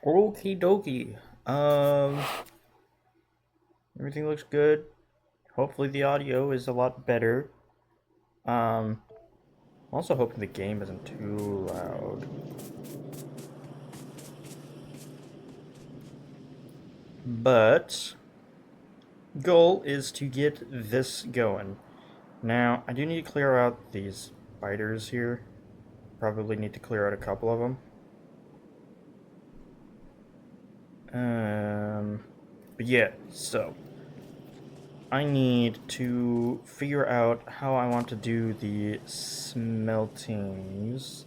Okie dokie. Everything looks good. Hopefully the audio is a lot better. I'm also hoping the game isn't too loud. But goal is to get this going. Now, I do need to clear out these spiders here. Probably need to clear out a couple of them. But yeah, so I need to figure out how I want to do the smeltings,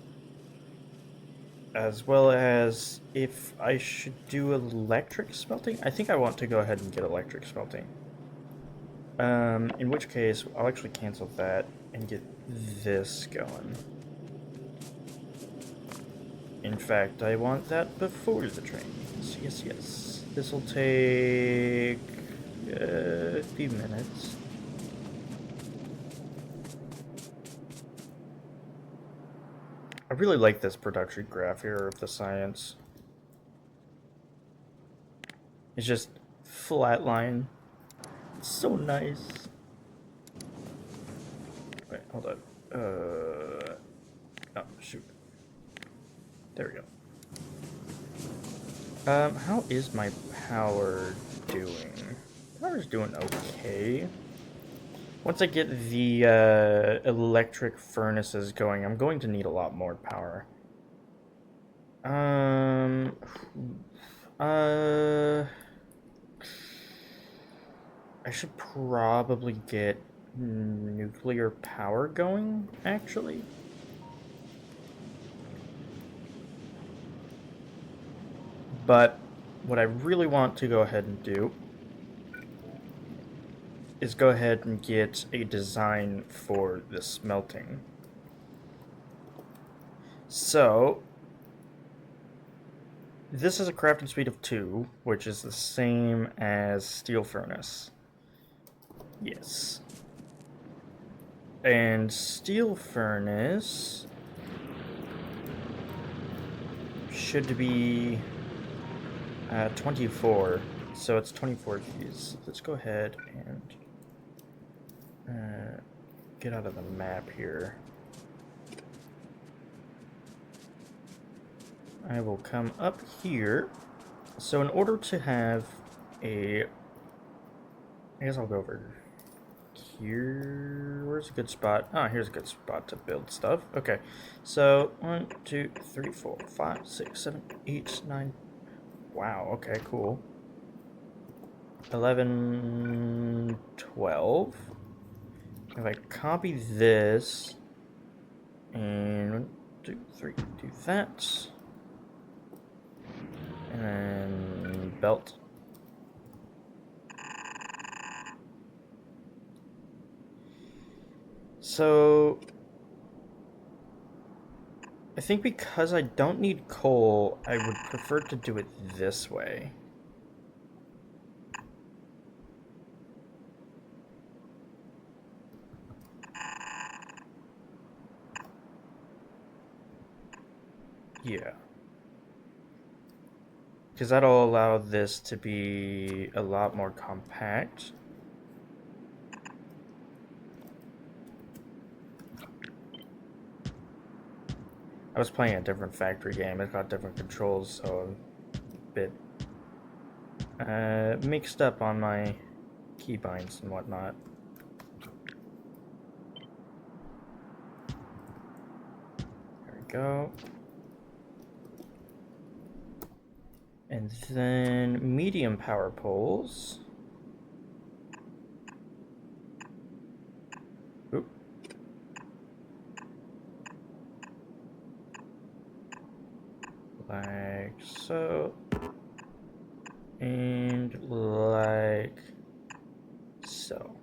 as well as if I should do electric smelting. I think I want to go ahead and get electric smelting. In which case, I'll actually cancel that and get this going. In fact, I want that before the trains. Yes, yes. This will take a few minutes. I really like this production graph here of the science. It's just flat line. It's so nice. Wait, hold on. Oh, shoot. There we go. How is my power doing? Power's doing okay. Once I get the electric furnaces going, I'm going to need a lot more power. Um, uh, I should probably get nuclear power going, actually. But what I really want to go ahead and do is go ahead and get a design for the smelting. So, this is a crafting speed of 2, which is the same as steel furnace. Yes. And steel furnace should be 24. So it's 24 keys. Let's go ahead and get out of the map here. I will come up here. So in order to have a... I guess I'll go over here. Where's a good spot? Ah, here's a good spot to build stuff. Okay, so 1, 2, 3, 4, 5, 6, 7, 8, 9. Wow, okay, cool. 11, 12. If I copy this and 1, 2, 3, do that. And then belt. So I think because I don't need coal, I would prefer to do it this way. Yeah. Because that'll allow this to be a lot more compact. I was playing a different factory game. It's got different controls, so I'm a bit mixed up on my keybinds and whatnot. There we go. And then medium power poles. Oop. Like so. And like so.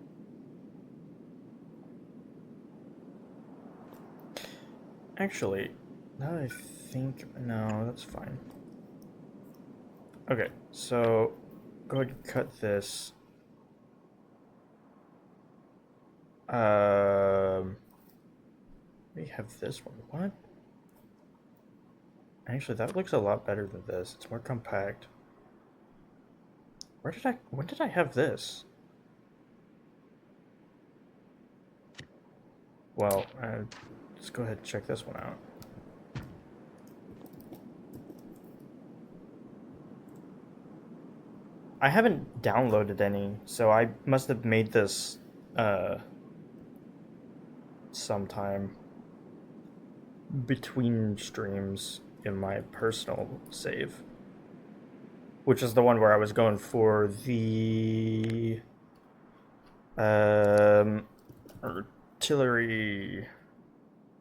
Actually, now that I think, no, that's fine. Okay, so go ahead and cut this. We have this one. What? Actually, that looks a lot better than this. It's more compact. When did I have this? Well, let's go ahead and check this one out. I haven't downloaded any, so I must have made this sometime between streams in my personal save, which is the one where I was going for the artillery,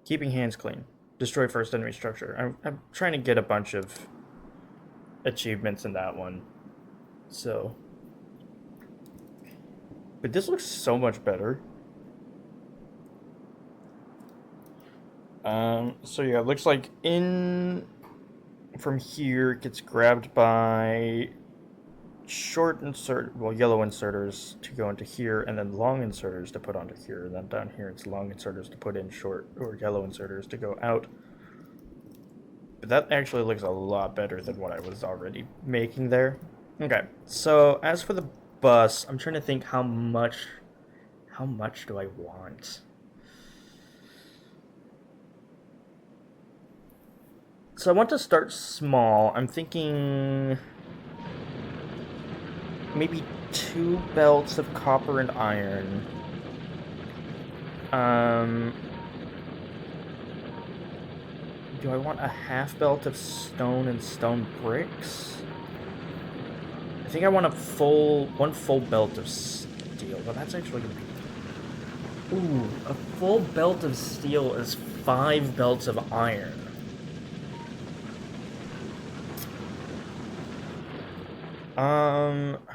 keeping hands clean, destroy first enemy structure. I'm trying to get a bunch of achievements in that one, so. But this looks so much better. So yeah, it looks like from here it gets grabbed by yellow inserters to go into here, and then long inserters to put onto here, and then down here it's long inserters to put in short or yellow inserters to go out. But that actually looks a lot better than what I was already making there. Okay, so as for the bus, I'm trying to think how much do I want? So I want to start small. I'm thinking maybe 2 belts of copper and iron. Do I want a half belt of stone and stone bricks? I think I want one full belt of steel. Well, that's actually gonna be... Ooh, a full belt of steel is 5 belts of iron.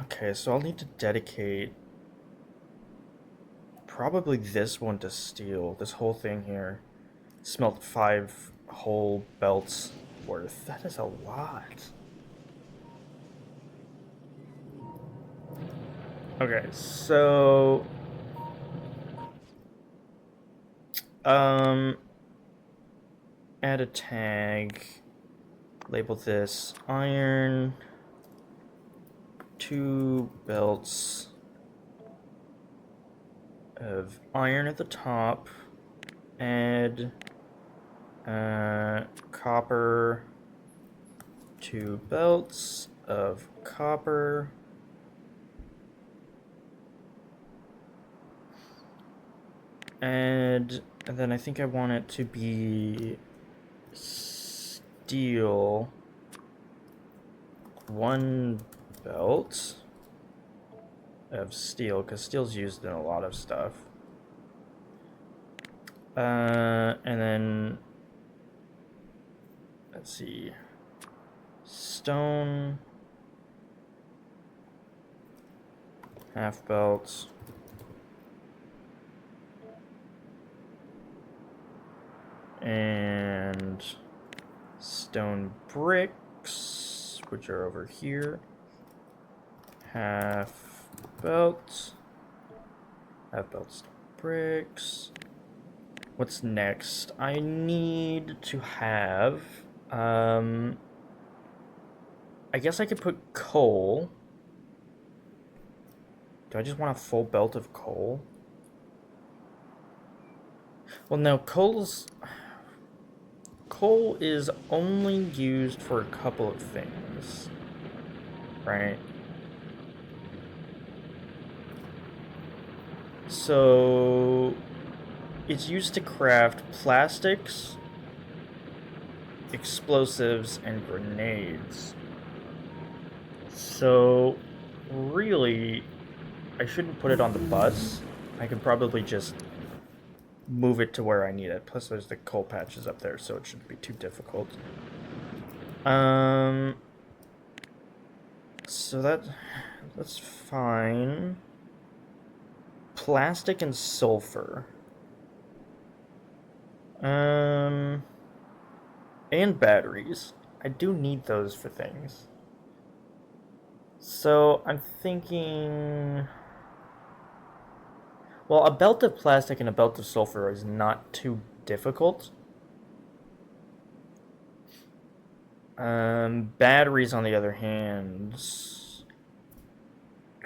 Okay, so I'll need to dedicate probably this one to steel. This whole thing here. Smelt 5 whole belts worth. That is a lot. Okay, so add a tag. Label this iron. 2 belts of iron at the top. Add copper. 2 belts of copper. And then I think I want it to be steel. 1 belt of steel, because steel's used in a lot of stuff. And then let's see, stone, half belts, and stone bricks, which are over here. Half belts, bricks. What's next? I need to have, I guess I could put coal. Do I just want a full belt of coal? Well, no, coal is only used for a couple of things, right? So it's used to craft plastics, explosives, and grenades. So really, I shouldn't put it on the bus. I could probably just move it to where I need it. Plus there's the coal patches up there, so it shouldn't be too difficult. So that's fine. Plastic and sulfur. And batteries. I do need those for things. So I'm thinking... Well, a belt of plastic and a belt of sulfur is not too difficult. Batteries, on the other hand,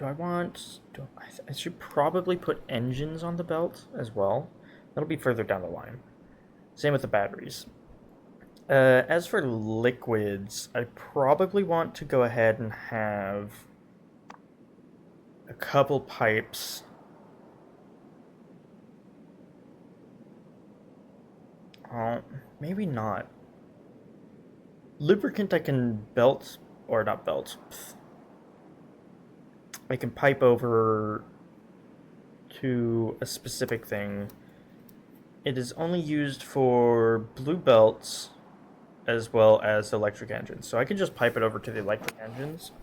I should probably put engines on the belt as well. That'll be further down the line. Same with the batteries. As for liquids, I probably want to go ahead and have a couple pipes. Maybe not. Lubricant I can belt, or not belt. I can pipe over to a specific thing. It is only used for blue belts as well as electric engines. So I can just pipe it over to the electric engines.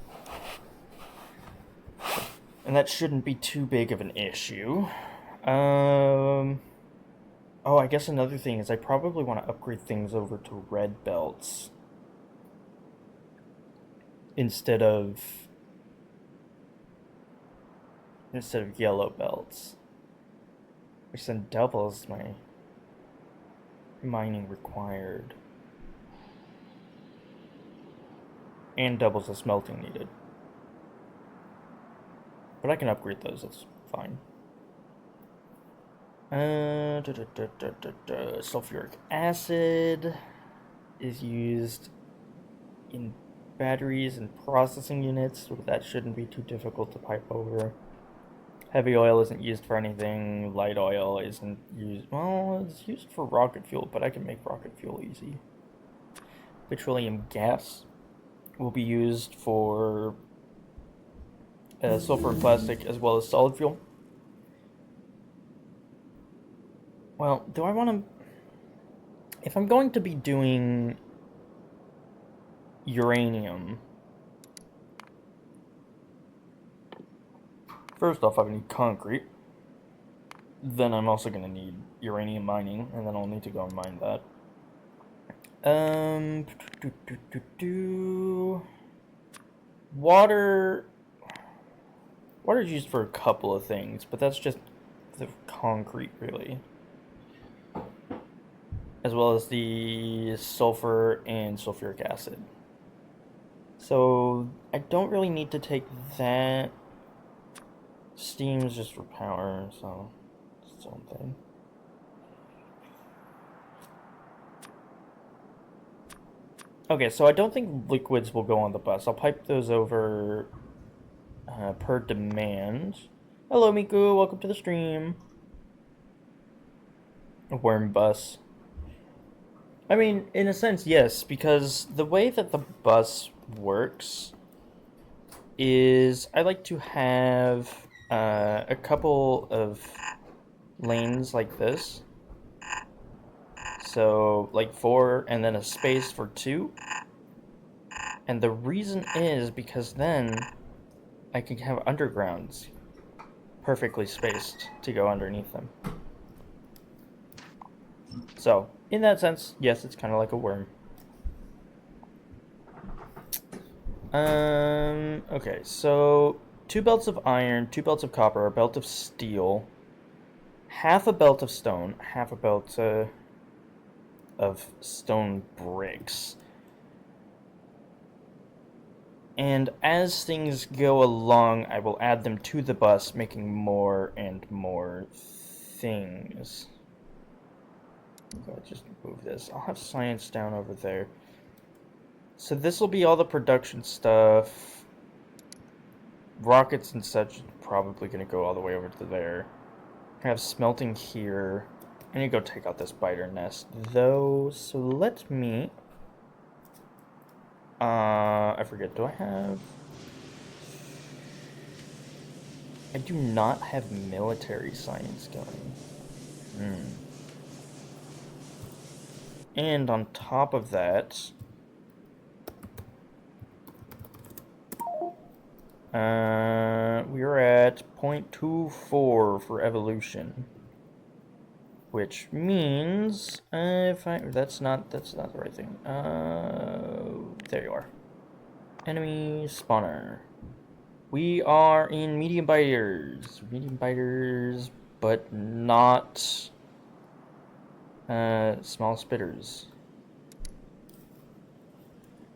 And that shouldn't be too big of an issue. Oh, I guess another thing is I probably want to upgrade things over to red belts instead of yellow belts, which then doubles my mining required and doubles the smelting needed. But I can upgrade those, that's fine. Sulfuric acid is used in batteries and processing units, so that shouldn't be too difficult to pipe over. Heavy oil isn't used for anything. Light oil isn't used. Well, it's used for rocket fuel, but I can make rocket fuel easy. Petroleum gas will be used for sulfur and plastic as well as solid fuel. Well, do I want to... If I'm going to be doing uranium, first off I need concrete. Then I'm also going to need uranium mining, and then I'll need to go and mine that. Water is used for a couple of things, but that's just the concrete, really. As well as the sulfur and sulfuric acid. So I don't really need to take that. Steam's just for power, so it's its own thing. Okay, so I don't think liquids will go on the bus. I'll pipe those over per demand. Hello, Miku. Welcome to the stream. A worm bus. I mean, in a sense, yes, because the way that the bus works is I like to have a couple of lanes like this. So, like 4 and then a space for 2. And the reason is because then I can have undergrounds perfectly spaced to go underneath them. So, in that sense, yes, it's kind of like a worm. Okay, so 2 belts of iron, 2 belts of copper, a belt of steel, half a belt of stone, half a belt of stone bricks. And as things go along, I will add them to the bus, making more and more things. I'll just move this. I'll have science down over there. So this will be all the production stuff. Rockets and such probably going to go all the way over to there. I have smelting here. I need to go take out this biter nest, though. So let me... I forget. Do I have... I do not have military science going. And on top of that... we're at 0.24 for evolution, which means that's not the right thing. There you are. Enemy spawner. We are in medium biters, but not small spitters.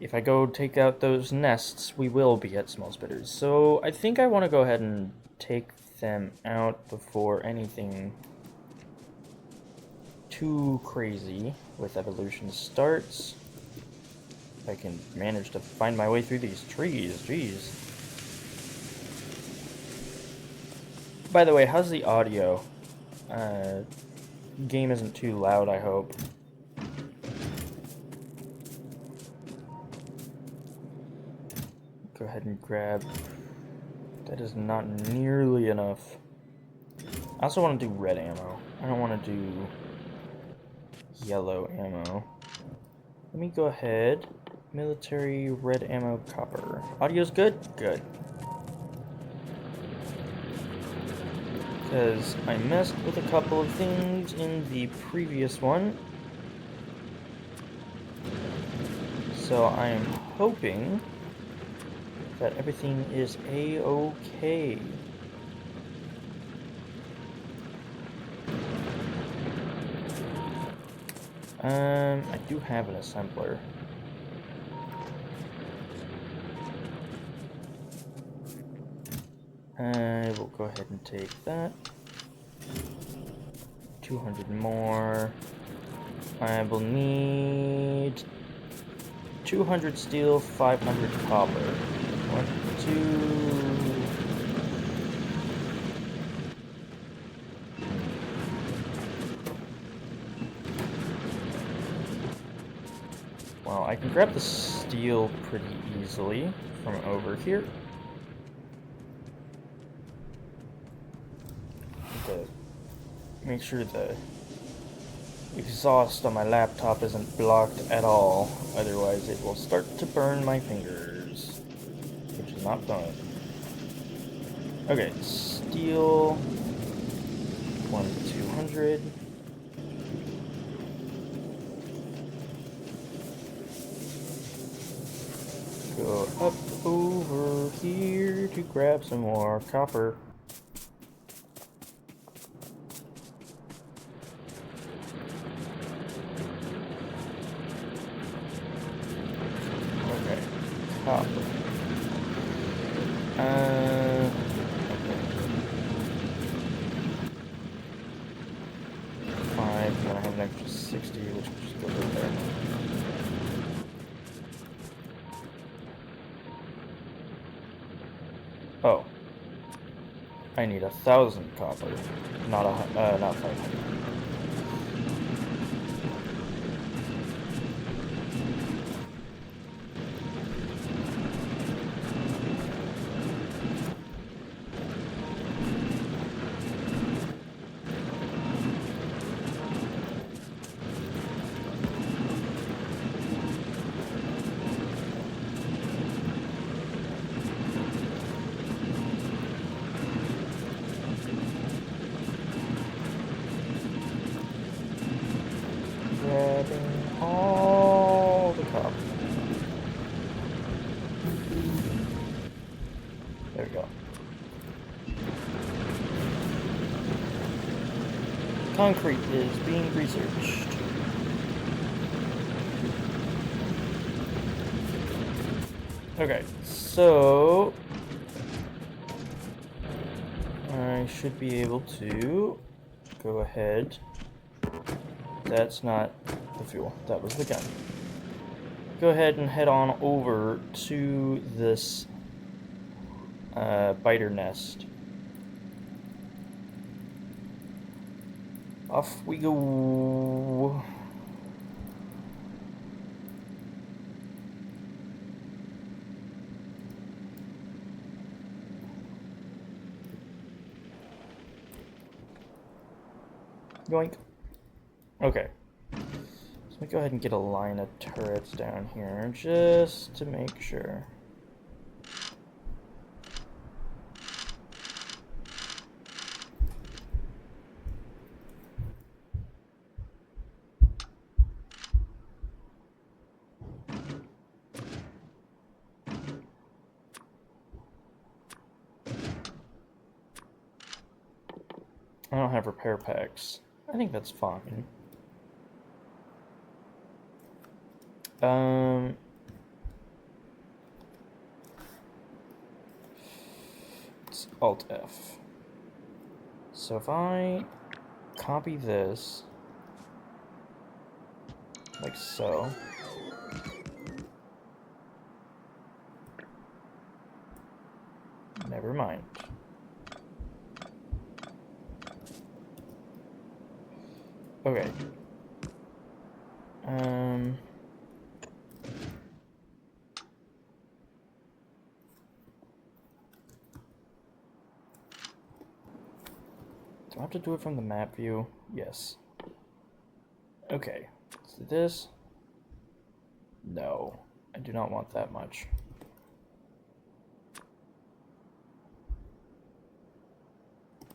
if I go take out those nests, we will be at small spitters. So I think I want to go ahead and take them out before anything too crazy with evolution starts. If I can manage to find my way through these trees, jeez. By the way, how's the audio? Game isn't too loud, I hope. Go ahead and grab... That is not nearly enough. I also want to do red ammo. I don't want to do yellow ammo. Let me go ahead. Military red ammo copper. Audio's good? Good. Because I messed with a couple of things in the previous one. So I am hoping that everything is a-okay. I do have an assembler. I will go ahead and take that. 200 more. I will need 200 steel, 500 copper. 1, 2... Well, I can grab the steel pretty easily from over here. To make sure the exhaust on my laptop isn't blocked at all, otherwise it will start to burn my fingers, which is not fun. Okay, steel, 200. Go up over here to grab some more copper. Okay, copper. Okay. 5, and I have an extra 60, which will just go right there. Oh, I need 1,000 copper, not 500. Grabbing all the copper. There we go. Concrete is being researched. Okay, so I should be able to go ahead. That's not the fuel, that was the gun. Go ahead and head on over to this biter nest. Off we go. Yoink. Okay. So let me go ahead and get a line of turrets down here just to make sure. I don't have repair packs. I think that's fine. Alt F. So if I copy this, like so. Never mind. Okay. Do I have to do it from the map view? Yes. Okay. Let's do this. No, I do not want that much.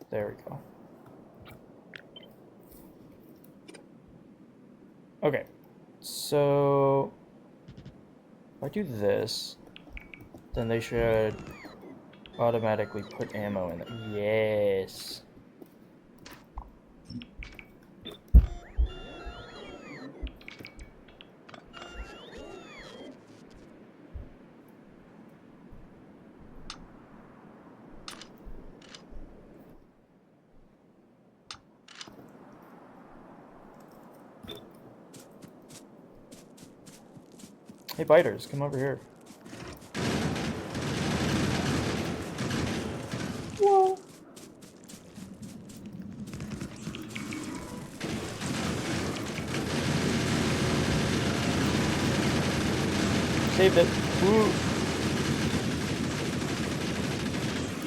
There we go. Okay, so if I do this, then they should automatically put ammo in it. Yes. Hey, biters, come over here. Whoa. Saved it. Woo.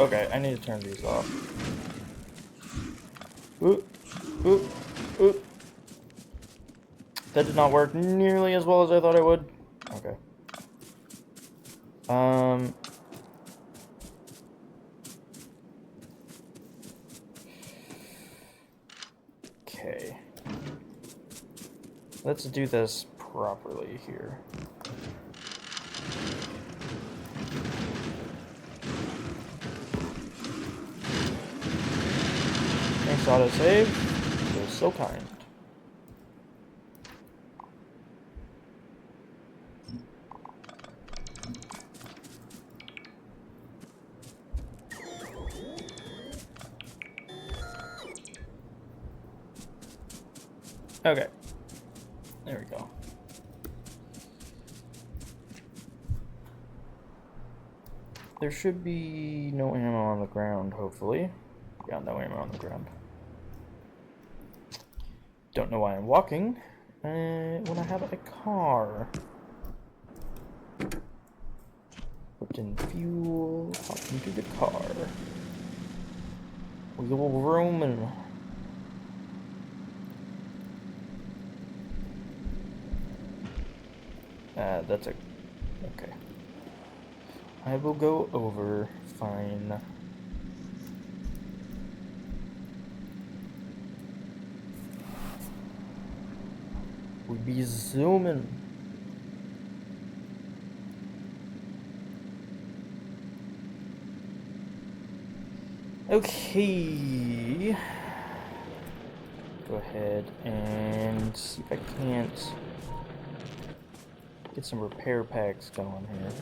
Okay, I need to turn these off. Ooh, ooh, ooh. That did not work nearly as well as I thought it would. Okay. Okay. Let's do this properly here. Thanks, autosave. You're so kind. Okay. There we go. There should be no ammo on the ground, hopefully. Yeah, no ammo on the ground. Don't know why I'm walking when I have a car. Put in fuel, hop into the car. We go roaming. That's a... okay. I will go over, fine. We be zooming. Okay. Go ahead and see if I can't get some repair packs going here.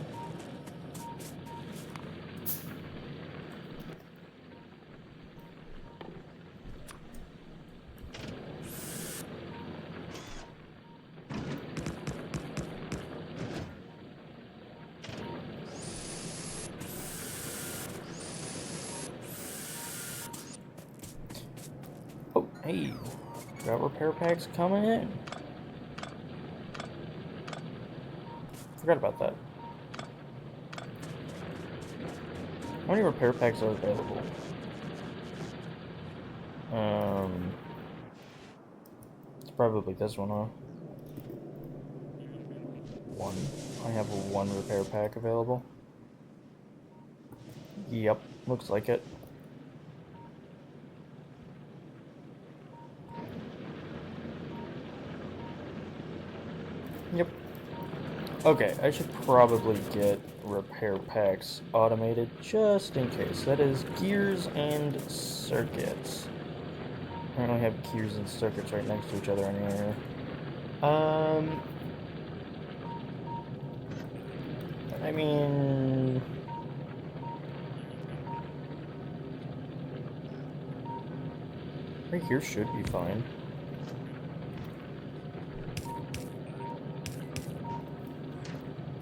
Oh, hey, got repair packs coming in. Forgot about that. How many repair packs are available? It's probably this one, huh? One. I have one repair pack available. Yep, looks like it. Yep. Okay, I should probably get repair packs automated just in case. That is gears and circuits. I don't have gears and circuits right next to each other anywhere. I mean... Right here should be fine.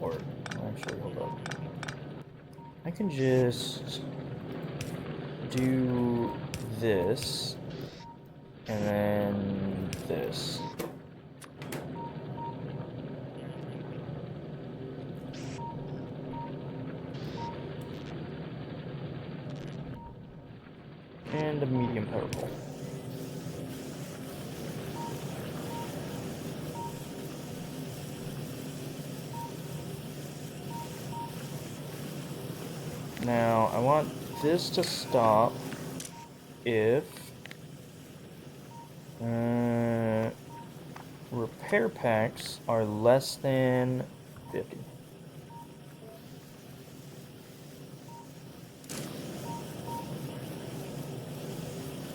Or, actually, hold up. I can just do this, and then this. And a medium purple. Now, I want this to stop if repair packs are less than 50.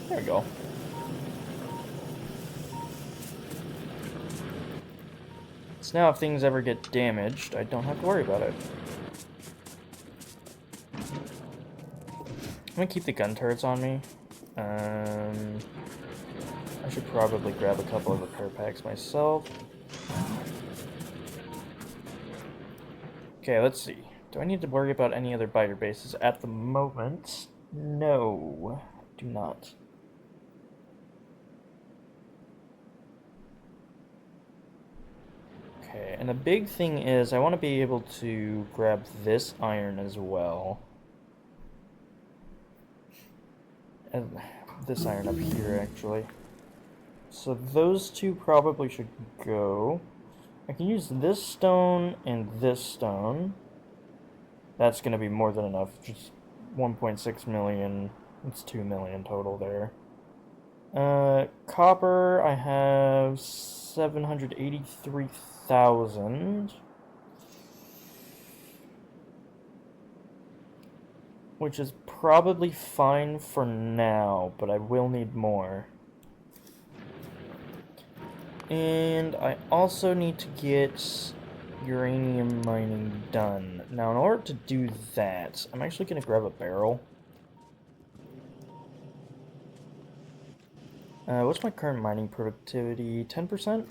There we go. So now if things ever get damaged, I don't have to worry about it. I'm gonna keep the gun turrets on me. I should probably grab a couple of repair packs myself. Okay, let's see. Do I need to worry about any other biter bases at the moment? No, do not. Okay, and the big thing is I want to be able to grab this iron as well. And this iron up here, actually. So those two probably should go. I can use this stone and this stone. That's going to be more than enough. Just 1.6 million. It's 2 million total there. Copper, I have 783,000. Which is probably fine for now, but I will need more. And I also need to get uranium mining done. Now, in order to do that, I'm actually going to grab a barrel. What's my current mining productivity? 10%?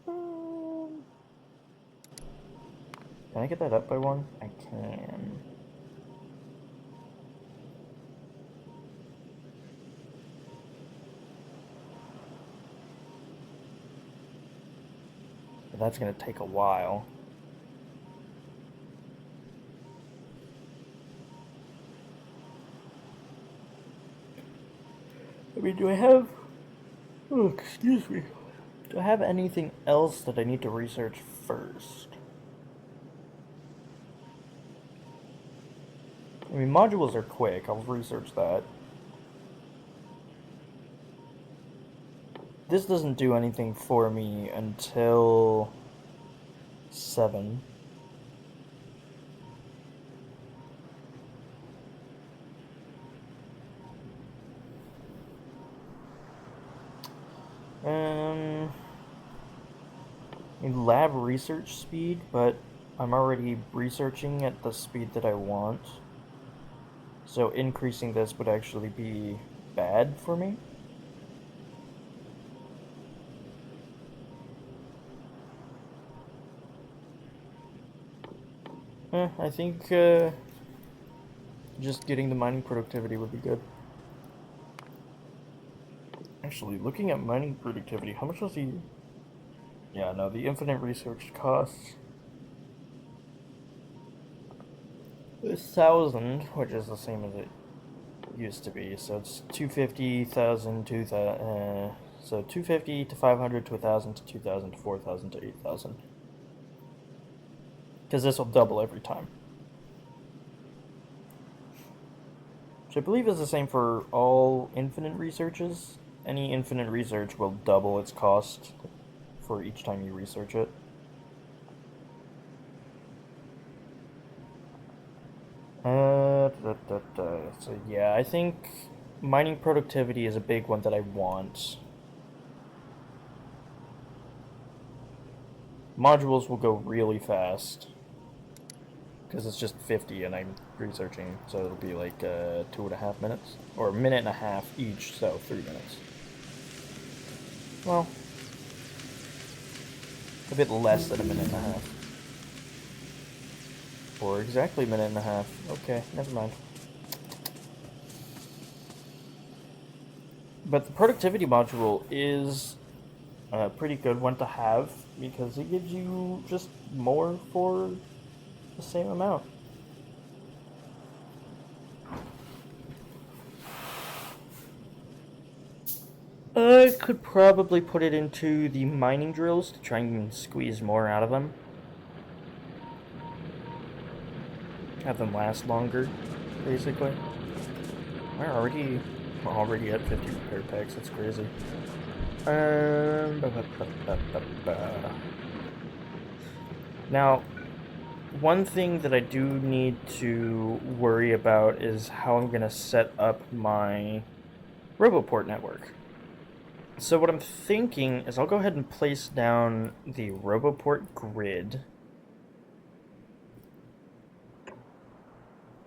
Can I get that up by one? I can. But that's going to take a while. I mean, do I have... Oh, excuse me. Do I have anything else that I need to research first? I mean, modules are quick. I'll research that. This doesn't do anything for me until 7. In lab research speed, but I'm already researching at the speed that I want. So increasing this would actually be bad for me. I think just getting the mining productivity would be good. Actually, looking at mining productivity, how much was the... Yeah, no, the infinite research costs 1,000, which is the same as it used to be. So it's 250,000, 2,000, so 250 to 500 to 1,000 to 2,000 to 4,000 to 8,000. Because this will double every time. Which I believe is the same for all infinite researches. Any infinite research will double its cost for each time you research it. So yeah, I think mining productivity is a big one that I want. Modules will go really fast. Because it's just 50 and I'm researching, so it'll be like 2.5 minutes. Or a minute and a half each, so 3 minutes. Well, a bit less than a minute and a half. Or exactly a minute and a half. Okay, never mind. But the productivity module is a pretty good one to have because it gives you just more for the same amount. I could probably put it into the mining drills to try and squeeze more out of them. Have them last longer, basically. We're already at 50 repair packs. That's crazy. Ba, ba, ba, ba, ba, ba. Now, one thing that I do need to worry about is how I'm going to set up my RoboPort network. So what I'm thinking is I'll go ahead and place down the RoboPort grid,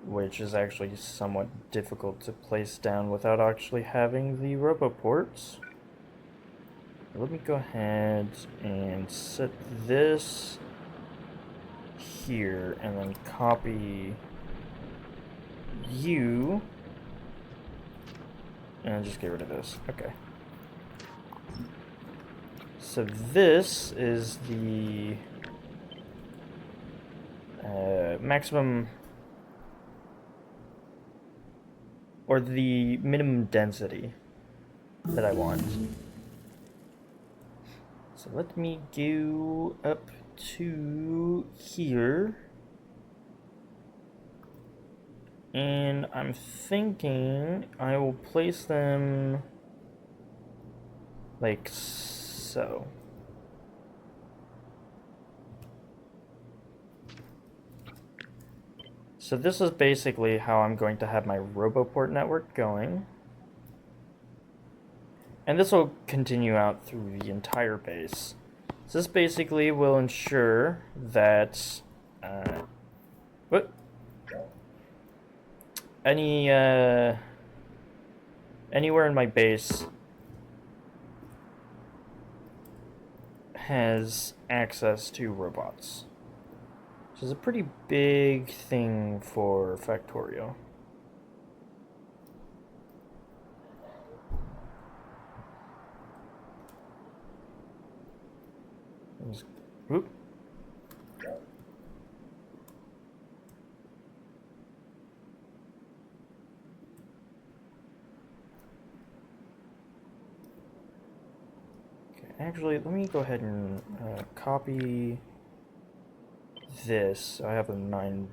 which is actually somewhat difficult to place down without actually having the RoboPorts. Let me go ahead and set this here and then copy you and just get rid of this. Okay. So this is the maximum or the minimum density that I want. So let me go up to here. And I'm thinking I will place them like so. So this is basically how I'm going to have my RoboPort network going. And this will continue out through the entire base. So this basically will ensure that anywhere in my base has access to robots. Which is a pretty big thing for Factorio. Oop. Okay, actually, let me go ahead and copy this. I have a 9.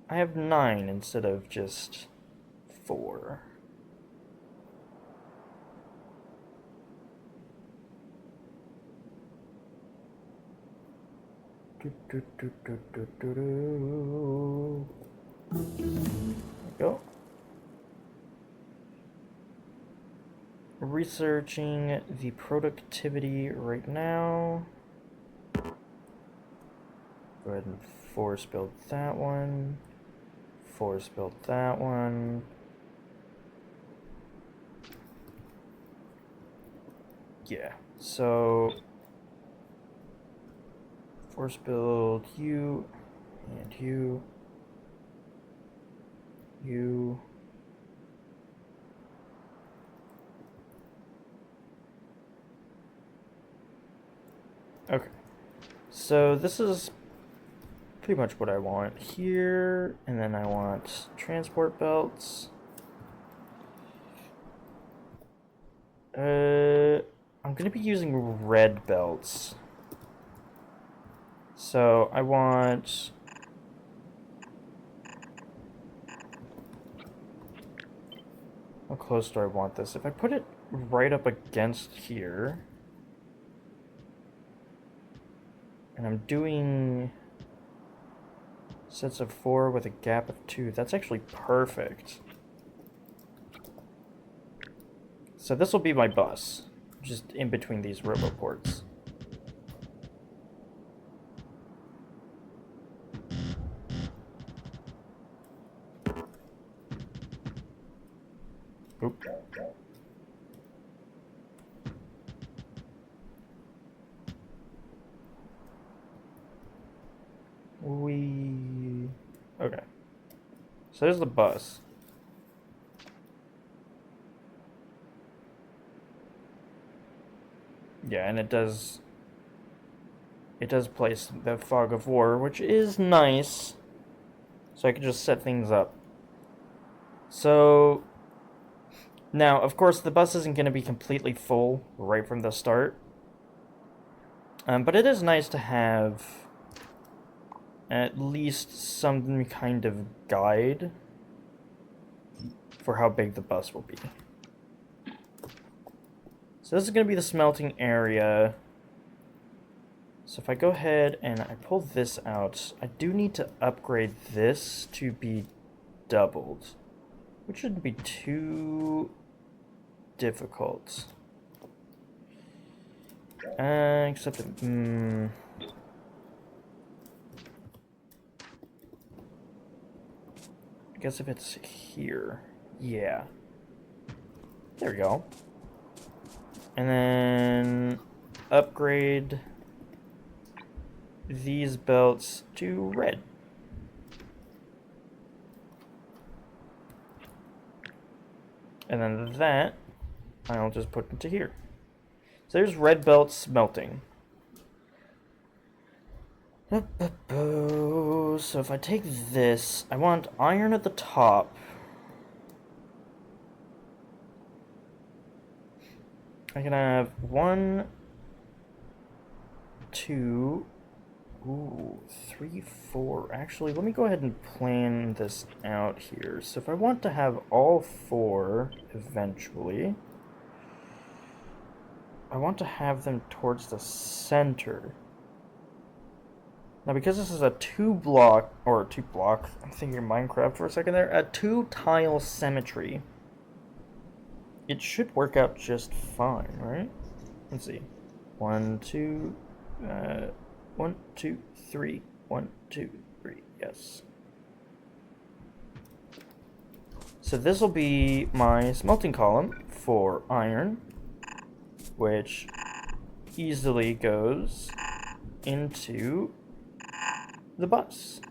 I have 9 instead of just 4. There we go. Researching the productivity right now. Go ahead and force build that one. Force build that one. Yeah, so force build you and you. Okay, so this is pretty much what I want here, and then I want transport belts. I'm gonna be using red belts. So I want how close do I want this? If I put it right up against here, and I'm doing sets of 4 with a gap of 2, that's actually perfect. So this will be my bus, just in between these RoboPorts. Oop. So there's the bus. Yeah, and it does place the fog of war, which is nice. So I can just set things up. So now, of course, the bus isn't going to be completely full right from the start. But it is nice to have at least some kind of guide for how big the bus will be. So this is going to be the smelting area. So if I go ahead and I pull this out, I do need to upgrade this to be doubled, which shouldn't be too difficult. Except, I guess if it's here, yeah. There we go. And then upgrade these belts to red. And then that, I'll just put into here. So there's red belt smelting. So if I take this, I want iron at the top. I can have 1, 2, 3, 4. Actually, let me go ahead and plan this out here. So if I want to have all 4 eventually, I want to have them towards the center. Now, because this is a 2-block, I'm thinking Minecraft for a second there, a 2-tile symmetry, it should work out just fine, right? Let's see. 1, 2, 1, 2, 3. 1, 2, 3. Yes. So this will be my smelting column for iron, which easily goes into the bus.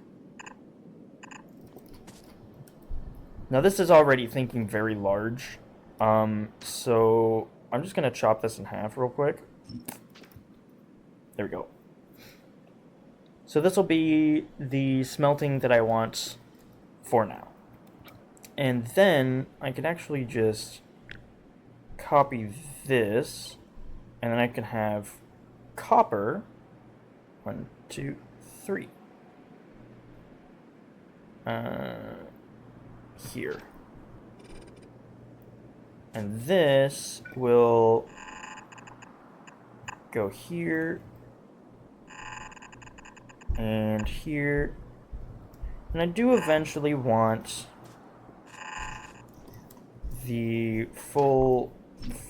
Now this is already thinking very large, so I'm just gonna chop this in half real quick. There we go. So this will be the smelting that I want for now. And then I can actually just copy this, and then I can have copper, 1, 2, 3. Here. And this will go here and here. And I do eventually want the full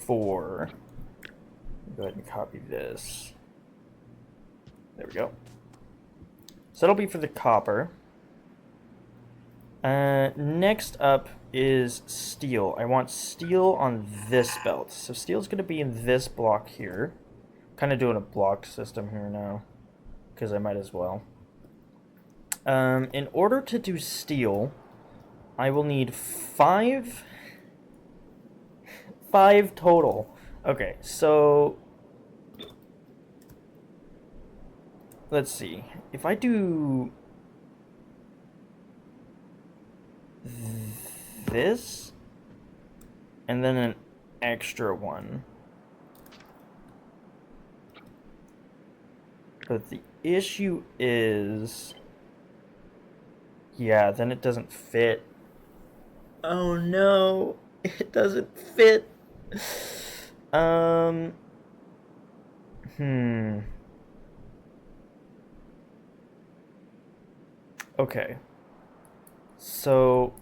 4. Go ahead and copy this. There we go. So that'll be for the copper. Next up is steel. I want steel on this belt. So steel's going to be in this block here. Kind of doing a block system here now, because I might as well. In order to do steel, I will need 5 total. Okay, so let's see. If I do this and then an extra one, but the issue is, yeah, then it doesn't fit. Oh no, it doesn't fit. Okay. So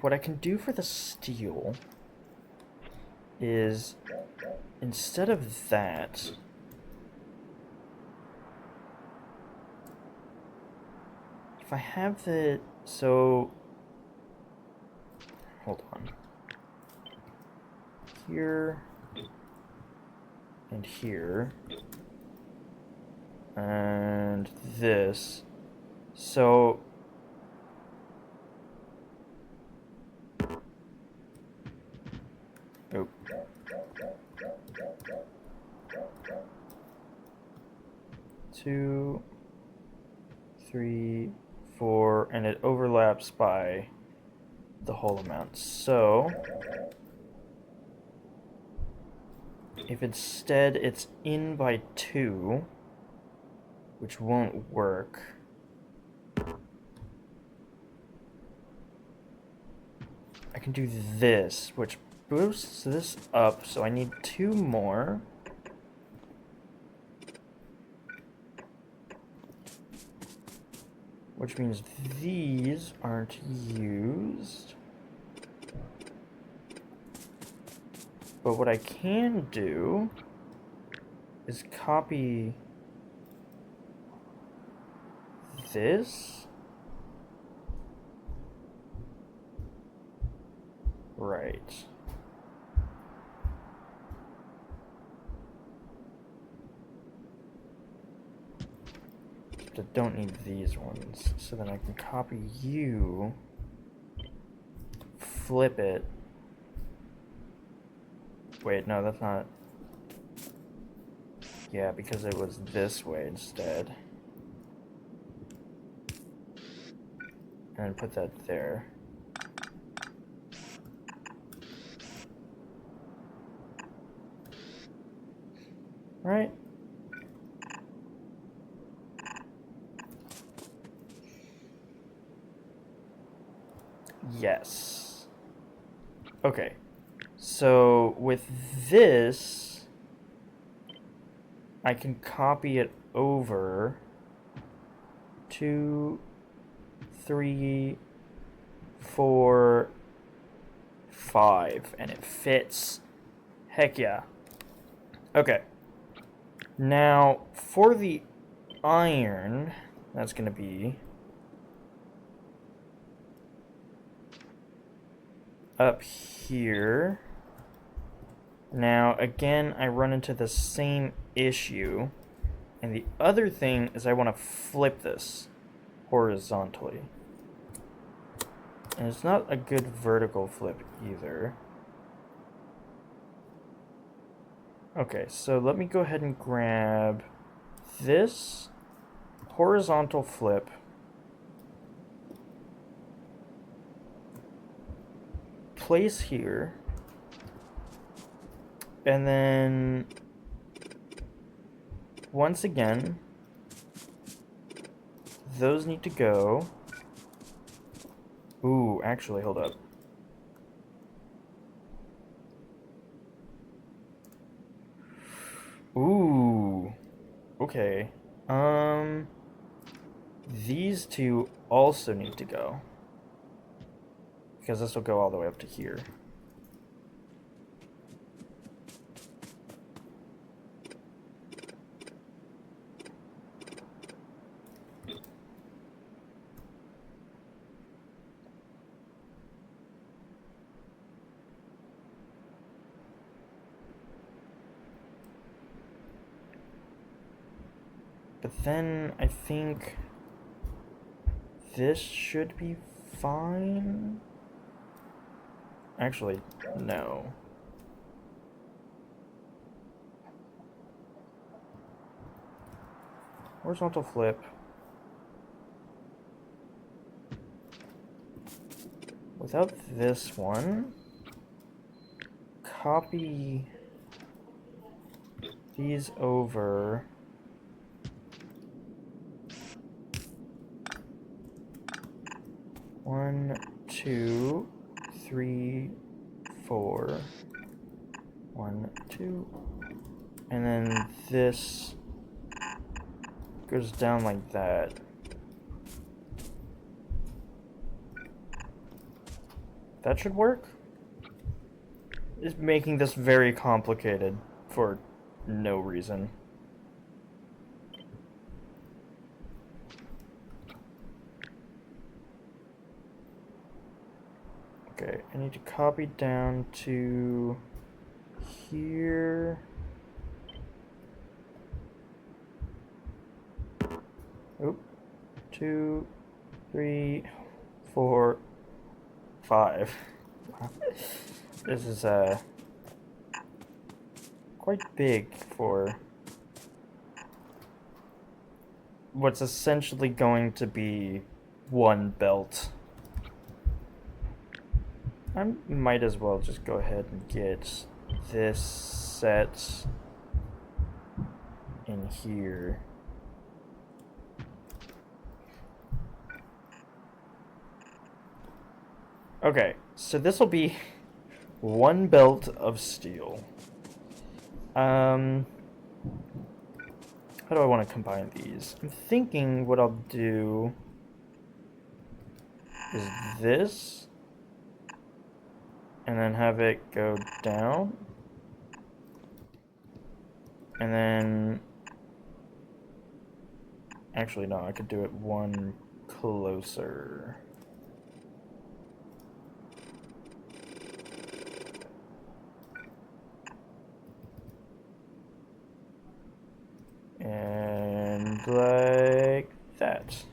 what I can do for the steel is, instead of that, if I have the, so, hold on, here, and here, and this, so 2, 3, 4, and it overlaps by the whole amount. So if instead it's in by 2, which won't work, I can do this, which boosts this up, so I need 2 more. Which means these aren't used. But what I can do is copy this. Right. But I don't need these ones. So then I can copy you, flip it. Wait, no, that's not. Yeah, because it was this way instead. And put that there. Right? Yes. Okay. So with this, I can copy it over 2, 3, 4, 5, and it fits. Heck yeah. Okay. Now, for the iron, that's going to be up here. Now, again, I run into the same issue. And the other thing is I want to flip this horizontally. And it's not a good vertical flip either. Okay, so let me go ahead and grab this horizontal flip. Place here. And then once again, those need to go. Ooh, actually, hold up. Ooh. Okay. These two also need to go. Because this will go all the way up to here. But then I think this should be fine. Actually, no. Horizontal flip. Without this one, copy these over. One, 2, 3, 4. 1, 2. And then this goes down like that. That should work. It's making this very complicated for no reason. Okay, I need to copy down to here. Oop. 2, 3, 4, 5. This is quite big for what's essentially going to be one belt. I might as well just go ahead and get this set in here. Okay, so this will be one belt of steel. How do I want to combine these? I'm thinking what I'll do is this, and then have it go down, and then actually no, I could do it one closer. And like that.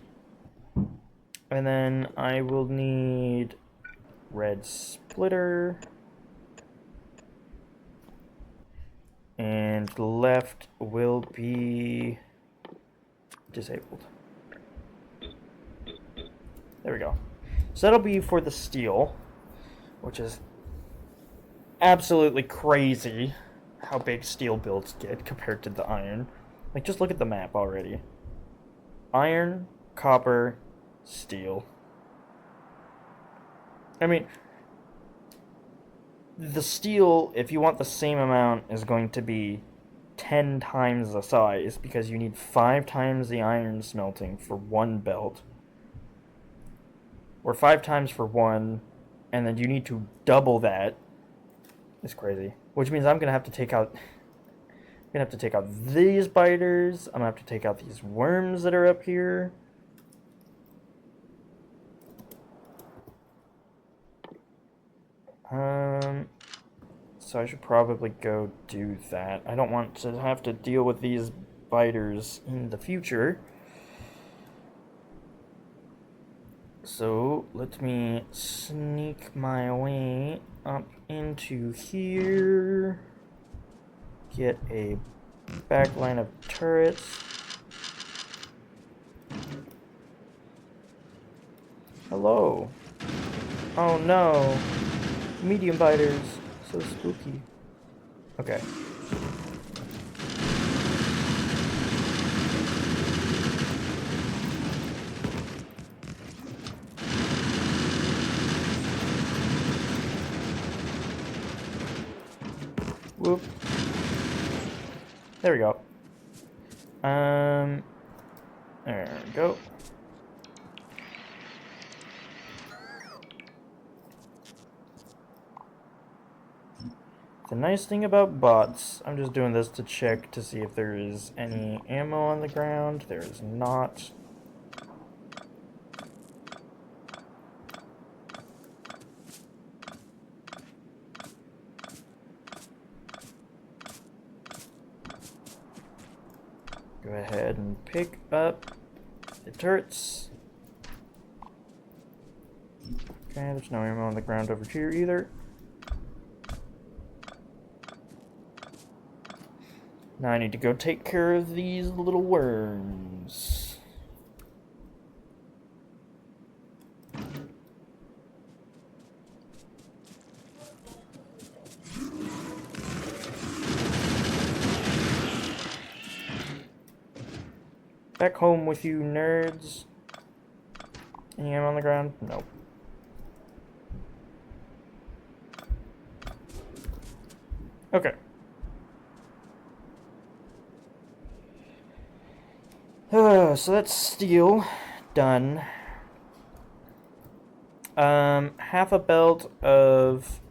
And then I will need red splitter. And left will be disabled. There we go. So that'll be for the steel, which is absolutely crazy how big steel builds get compared to the iron. Like, just look at the map already. Iron, copper, steel. I mean, the steel, if you want the same amount, is going to be 10 times the size because you need 5 times the iron smelting for one belt. Or 5 times for one, and then you need to double that. It's crazy. Which means I'm gonna have to take out these biters. I'm gonna have to take out these worms that are up here. So I should probably go do that. I don't want to have to deal with these biters in the future. So let me sneak my way up into here. Get a back line of turrets. Hello. Oh no. Medium biters. So spooky. Okay. Whoop. There we go. There we go. The nice thing about bots, I'm just doing this to check to see if there is any ammo on the ground. There is not. Go ahead and pick up the turrets. Okay, there's no ammo on the ground over here either. Now I need to go take care of these little worms. Back home with you, nerds. Any ammo on the ground? Nope. Okay. So that's steel. Done. Half a belt of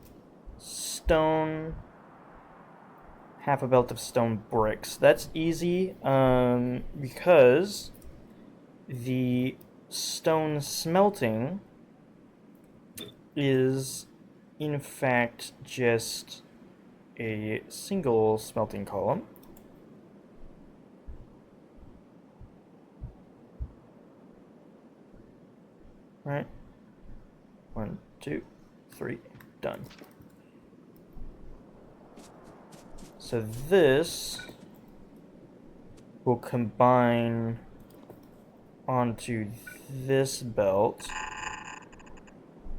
stone. Half a belt of stone bricks. That's easy, because the stone smelting is, in fact, just a single smelting column. Right? 1, 2, 3, done. So this will combine onto this belt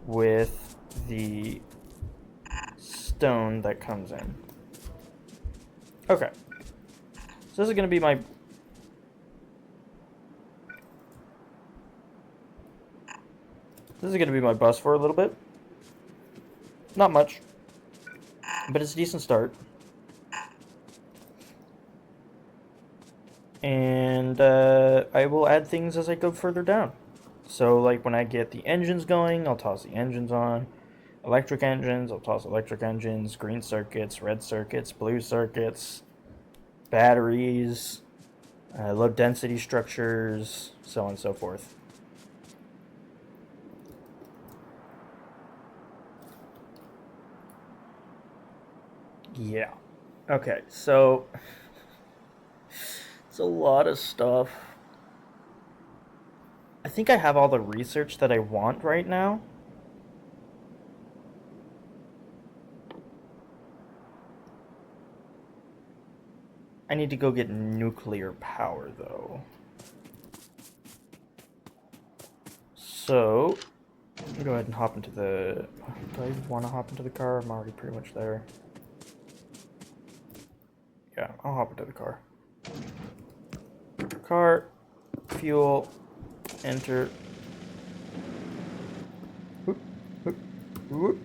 with the stone that comes in. Okay. So this is going to be my... This is going to be my bus for a little bit. Not much, but it's a decent start. And I will add things as I go further down. So like when I get the engines going, I'll toss the engines on. Electric engines, I'll toss electric engines, green circuits, red circuits, blue circuits, batteries, low density structures, so on and so forth. Yeah. Okay, so it's a lot of stuff. I think I have all the research that I want right now. I need to go get nuclear power, though. So, I'm gonna go ahead and hop into the... Do I want to hop into the car? I'm already pretty much there. Yeah, I'll hop into the car. Car, fuel, enter. Whoop, whoop, whoop.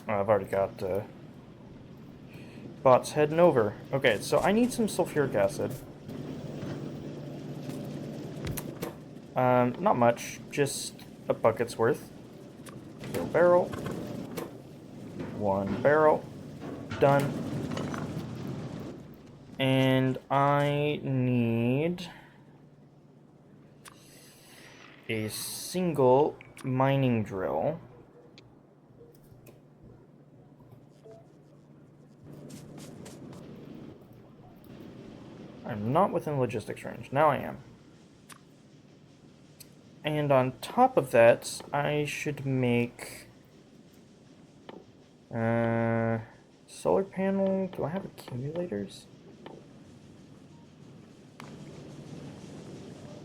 Oh, I've already got bots heading over. Okay, so I need some sulfuric acid. Not much, just a bucket's worth. Fill barrel. 1 barrel. Done. And I need a single mining drill. I'm not within logistics range. Now I am. And on top of that, I should make solar panel. Do I have accumulators?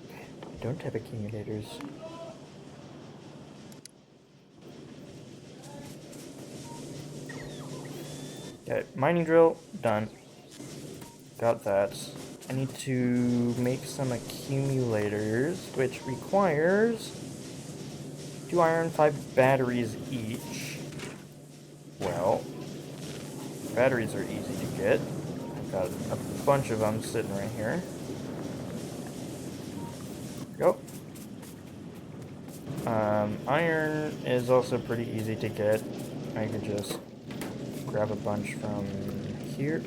I don't have accumulators. Okay, mining drill, done. Got that. I need to make some accumulators, which requires 2 iron, 5 batteries each. Well, batteries are easy to get. I've got a bunch of them sitting right here. There we go. Iron is also pretty easy to get. I can just grab a bunch from here.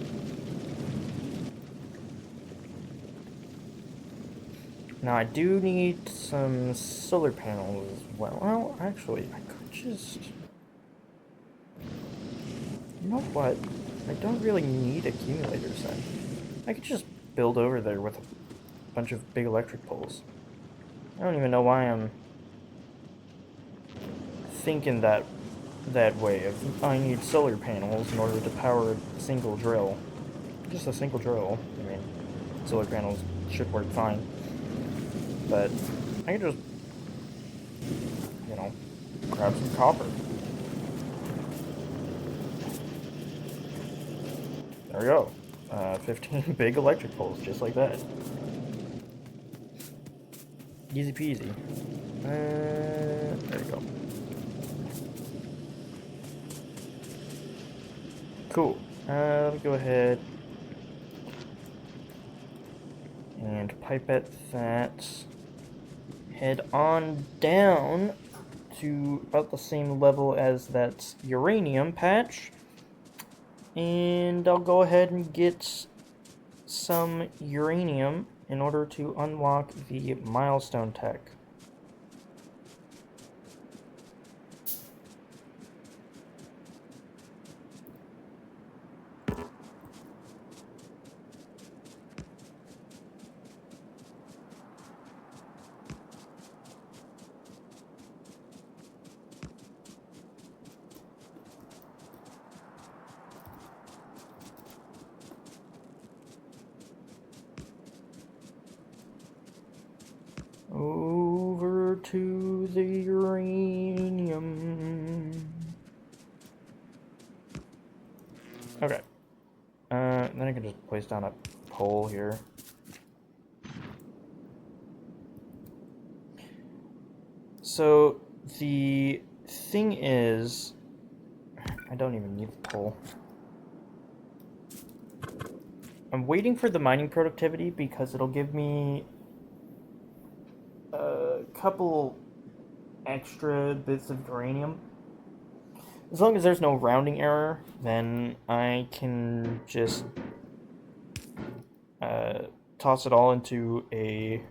Now I do need some solar panels as well. Well, actually, I could just... You know what? I don't really need accumulators then. I could just build over there with a bunch of big electric poles. I don't even know why I'm thinking that way. If I need solar panels in order to power a single drill. Just a single drill. I mean, solar panels should work fine. But I can just, you know, grab some copper. There we go. 15 big electric poles, just like that. Easy peasy. There you go. Cool. Let me go ahead and pipette that. Head on down to about the same level as that uranium patch. And I'll go ahead and get some uranium in order to unlock the milestone tech. Over to the uranium. Okay. Then I can just place down a pole here. So the thing is, I don't even need the pole. I'm waiting for the mining productivity because it'll give me a couple extra bits of uranium. As long as there's no rounding error, then I can just toss it all into a,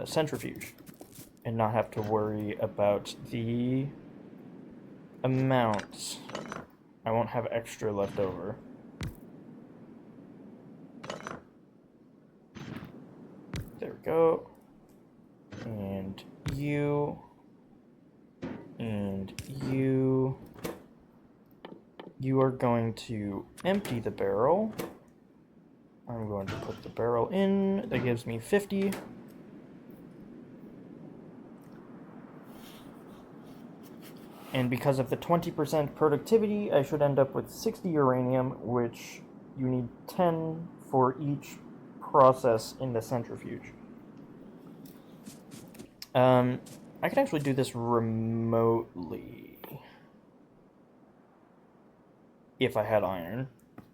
centrifuge, and not have to worry about the amount. I won't have extra left over. There we go. And you. And you. You are going to empty the barrel. I'm going to put the barrel in. That gives me 50. And because of the 20% productivity, I should end up with 60 uranium, which you need 10 for each process in the centrifuge. I can actually do this remotely. If I had iron,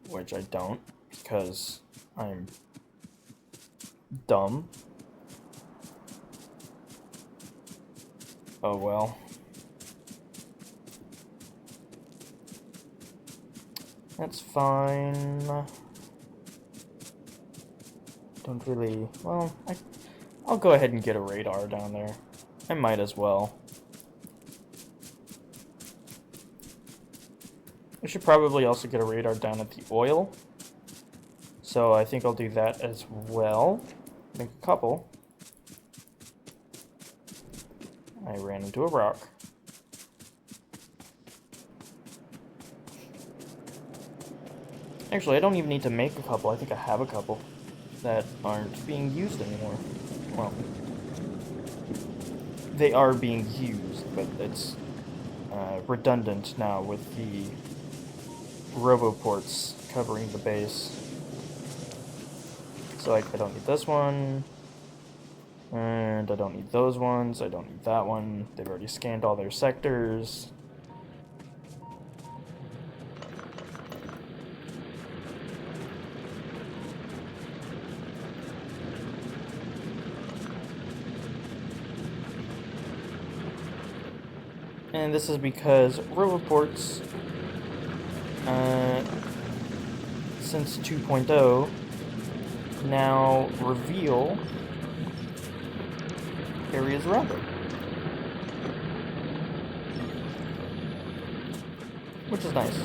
which I don't, because I'm dumb. Oh well. That's fine. Don't really... Well, I'll go ahead and get a radar down there. I might as well. I should probably also get a radar down at the oil. So I think I'll do that as well. Make a couple. I ran into a rock. Actually, I don't even need to make a couple. I think I have a couple that aren't being used anymore. Well, they are being used, but it's redundant now with the roboports covering the base. So I don't need this one, and I don't need those ones, I don't need that one. They've already scanned all their sectors. And this is because roboports, since 2.0, now reveal areas around them. Which is nice.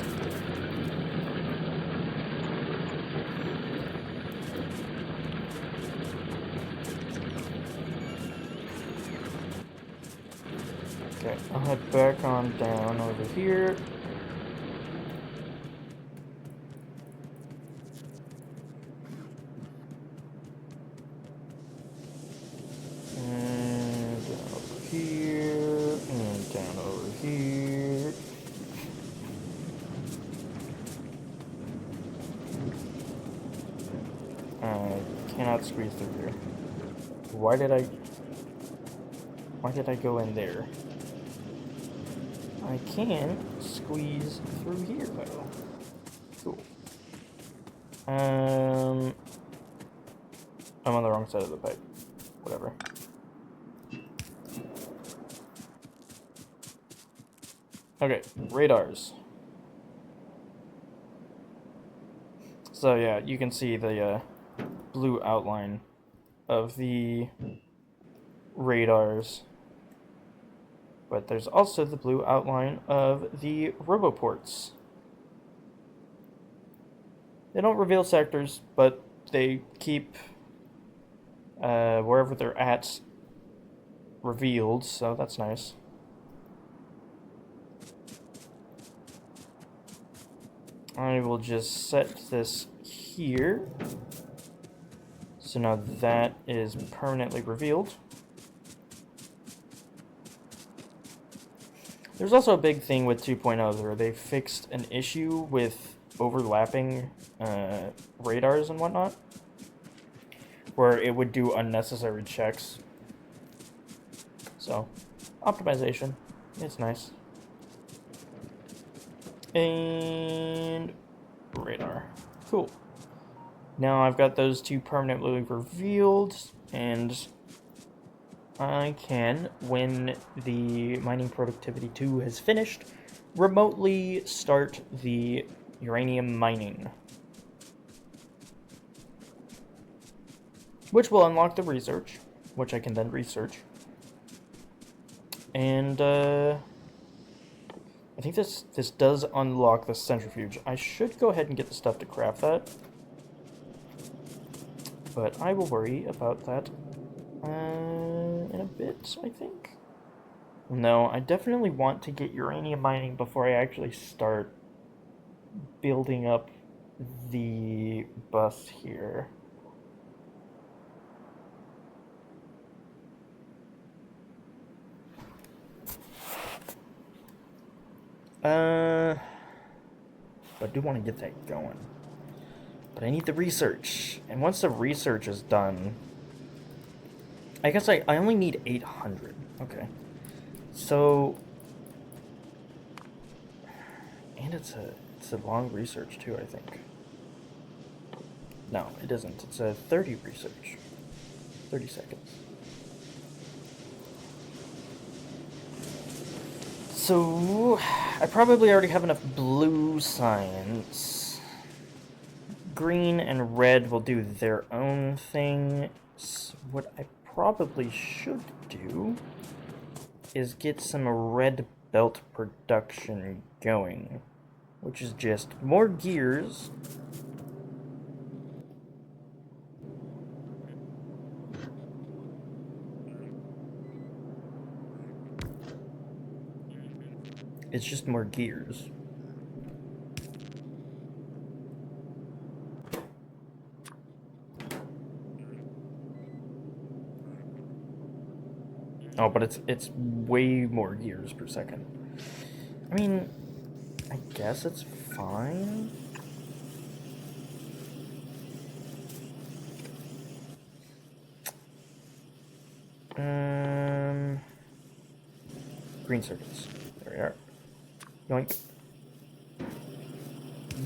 Okay, I'll head back on down over here. And down over here, and down over here. I cannot squeeze through here. Why did I go in there? I can squeeze through here though. Cool. I'm on the wrong side of the pipe. Whatever. Okay, radars. So yeah, you can see the blue outline of the radars. But there's also the blue outline of the roboports. They don't reveal sectors, but they keep wherever they're at revealed, so that's nice. I will just set this here So now that is permanently revealed. There's also a big thing with 2.0 where they fixed an issue with overlapping radars and whatnot, where it would do unnecessary checks. So, optimization, it's nice. And radar, cool. Now I've got those two permanently revealed, and I can, when the mining productivity 2 has finished, remotely start the uranium mining, which will unlock the research, which I can then research. And I think this does unlock the centrifuge. I should go ahead and get the stuff to craft that, but I will worry about that in a bit, I think. No, I definitely want to get uranium mining before I actually start building up the bus here. I do want to get that going. But I need the research. And once the research is done, I guess I only need 800. Okay. So, and it's a long research too, I think. No, it isn't. It's a 30 research. 30 seconds. So, I probably already have enough blue science. Green and red will do their own thing. So what I probably should do is get some red belt production going, which is just more gears. It's just more gears. Oh, but it's way more gears per second. I mean, I guess it's fine. Green circuits. There we are. Yoink.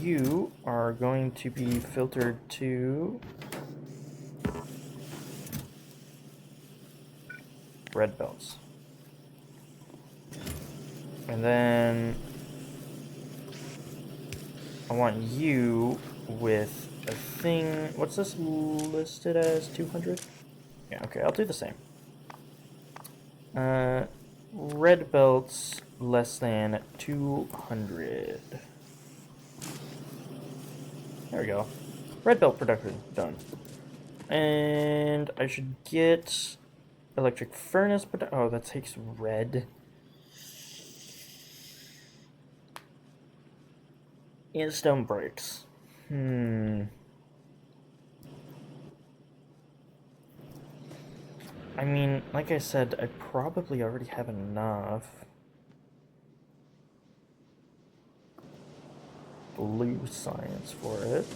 You are going to be filtered to red belts. And then I want you with a thing. What's this listed as? 200? Yeah, okay, I'll do the same. Red belts less than 200. There we go. Red belt production done. And I should get electric furnace production. Oh, that takes red. And stone bricks. I mean, like I said, I probably already have enough blue science for it.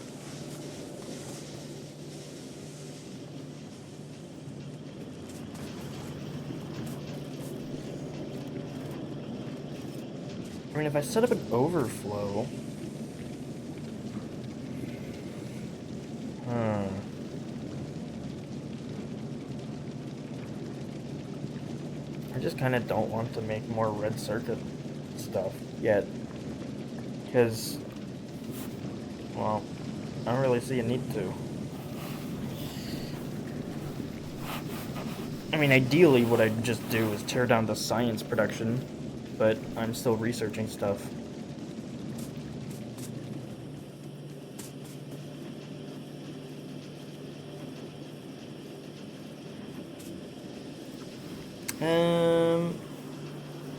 I mean, if I set up an overflow... I just kind of don't want to make more red circuit stuff yet. Because, well, I don't really see a need to. I mean, ideally what I'd just do is tear down the science production, but I'm still researching stuff.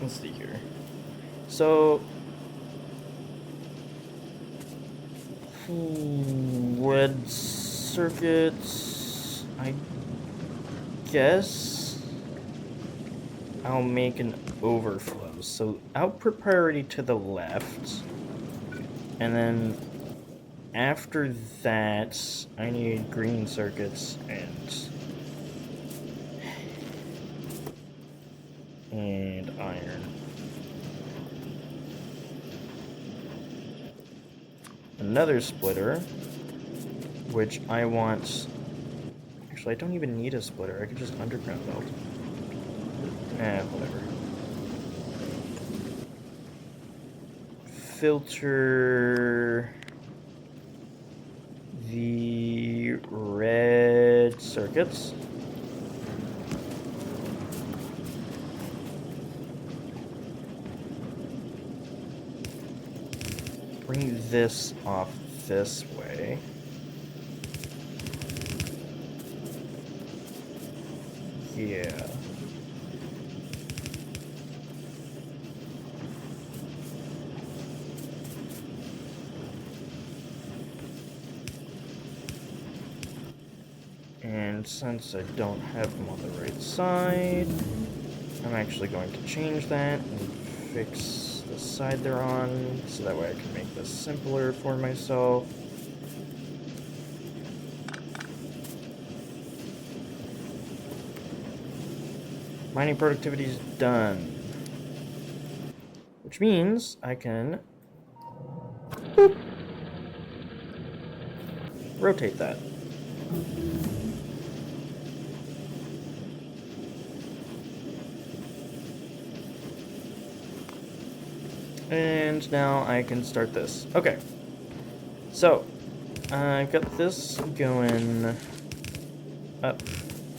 Let's see here. So, red circuits. I guess I'll make an overflow. So output priority to the left. And then after that, I need green circuits and iron. Another splitter, which I want. Actually, I don't even need a splitter. I could just underground melt. Whatever. Filter the red circuits. Bring this off this way. Yeah. And since I don't have them on the right side, I'm actually going to change that and fix the side they're on, so that way I can make this simpler for myself. Mining productivity is done. Which means I can boop, rotate that. And now I can start this. Okay. So, I've got this going up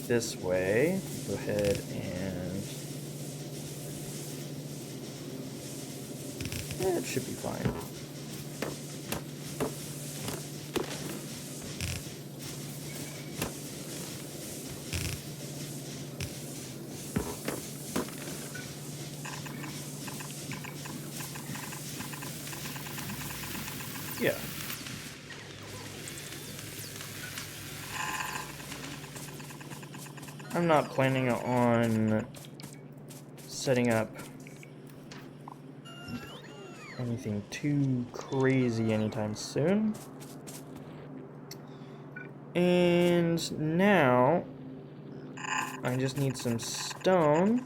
this way. Go ahead and... it should be fine. Yeah. I'm not planning on setting up anything too crazy anytime soon. And now I just need some stone.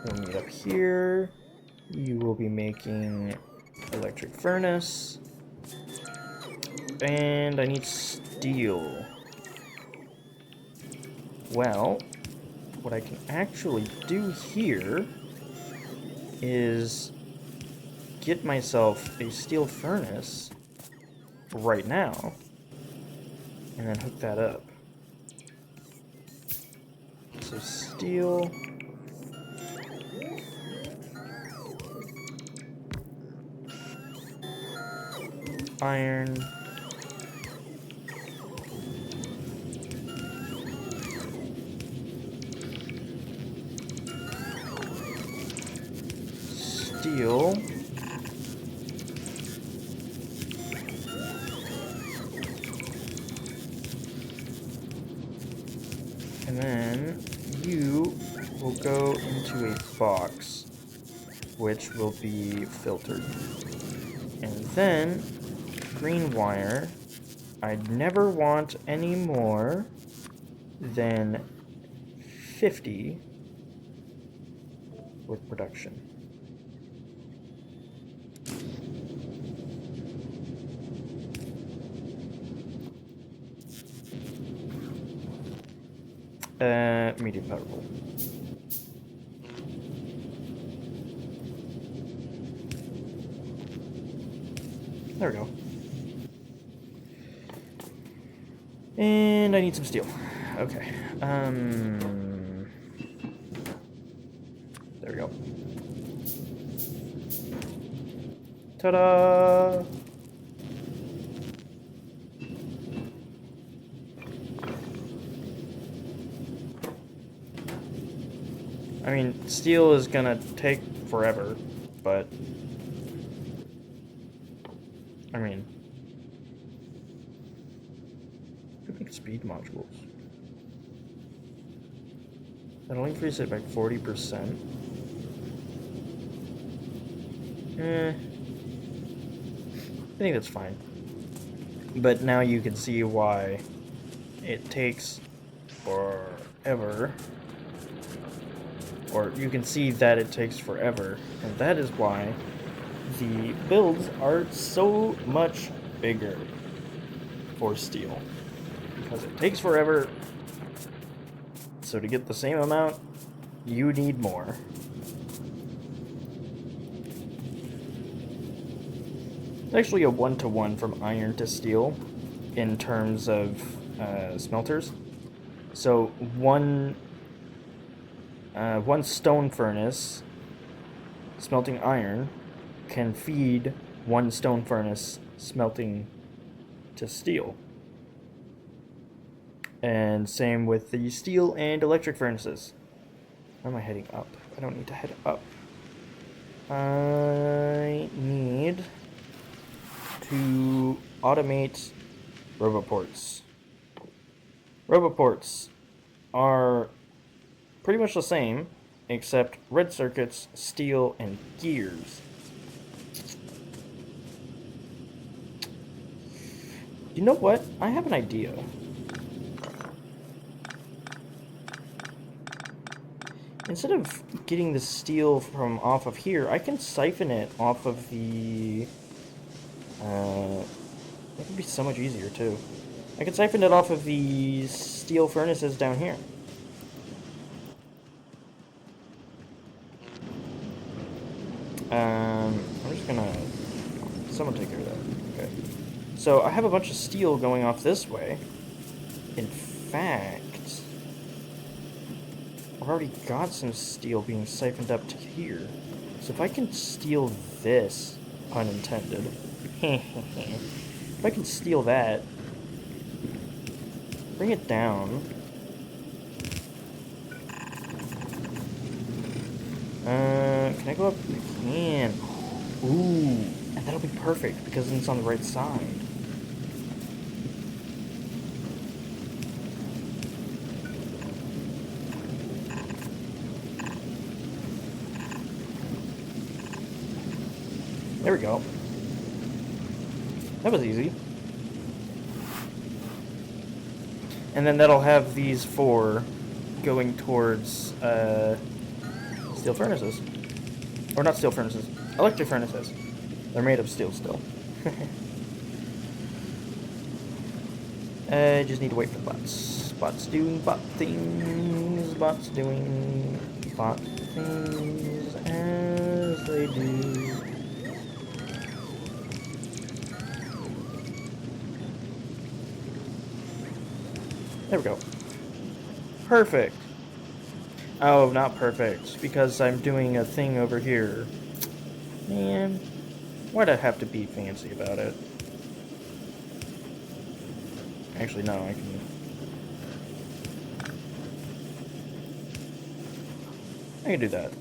We'll meet up here. You will be making electric furnace. And I need steel. Well, what I can actually do here is get myself a steel furnace right now and then hook that up. So steel, iron, steel, and then you will go into a box which will be filtered. And then green wire, I'd never want any more than 50 with production. Medium powerful. There we go. And I need some steel. Okay. There we go. Ta-da! I mean, steel is gonna take forever, but I mean, who makes speed modules? That'll increase it by 40%. I think that's fine. But now you can see why it takes forever. Or you can see that it takes forever. And that is why the builds are so much bigger for steel. Because it takes forever. So to get the same amount, you need more. It's actually a 1-to-1 from iron to steel in terms of smelters. So one stone furnace smelting iron can feed one stone furnace smelting to steel. And same with the steel and electric furnaces. Where am I heading up? I don't need to head up. I need to automate roboports. Roboports are pretty much the same, except red circuits, steel, and gears. You know what? I have an idea. Instead of getting the steel from off of here, I can siphon it off of the... that would be so much easier, too. I can siphon it off of the steel furnaces down here. I'm just gonna... Someone take care of that. Okay. So, I have a bunch of steel going off this way. In fact... I've already got some steel being siphoned up to here. So if I can steal this, pun intended, if I can steal that, bring it down. Can I go up? I can. Ooh, and that'll be perfect because then it's on the right side. There we go. That was easy. And then that'll have these 4 going towards steel furnaces. Or not steel furnaces, electric furnaces. They're made of steel still. I just need to wait for bots. Bots doing bot things. Bots doing bot things as they do. There we go. Perfect. Oh, not perfect, because I'm doing a thing over here. Man, why'd I have to be fancy about it? Actually, no, I can do that.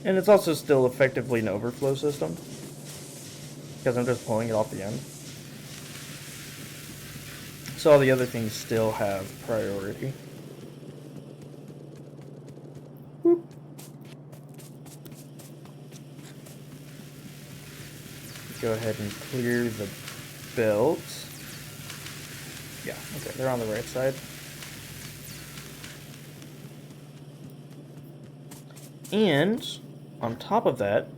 And it's also still effectively an overflow system, because I'm just pulling it off the end. So all the other things still have priority. Whoop. Go ahead and clear the belt. Yeah, okay, they're on the right side. And on top of that,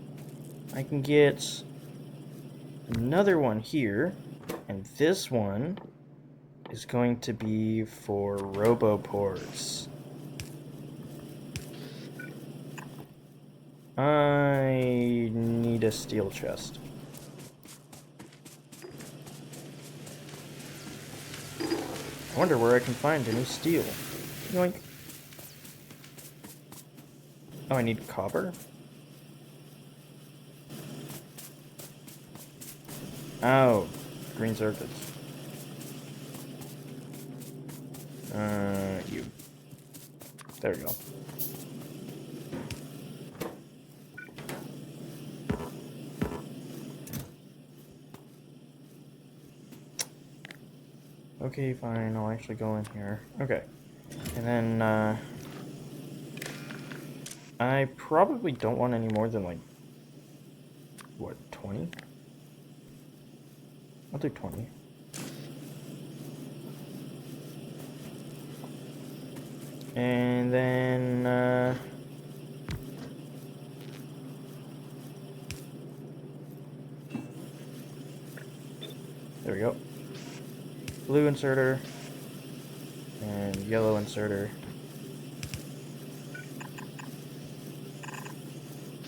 I can get another one here, and this one is going to be for roboports. I need a steel chest. I wonder where I can find any steel. Yoink. Oh, I need copper? Oh, green circuits. You. There we go. Okay, fine, I'll actually go in here. Okay. And then, I probably don't want any more than, like, what, 20? I'll do 20. And then, there we go. Blue inserter. And yellow inserter.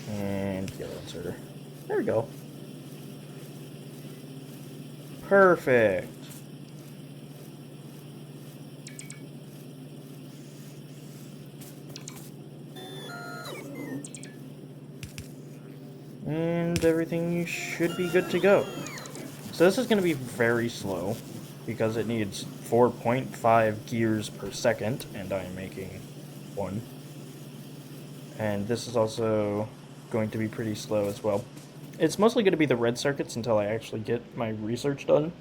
And yellow inserter. There we go. Perfect. And everything should be good to go. So this is going to be very slow because it needs 4.5 gears per second, and I'm making 1. And this is also going to be pretty slow as well. It's mostly going to be the red circuits until I actually get my research done.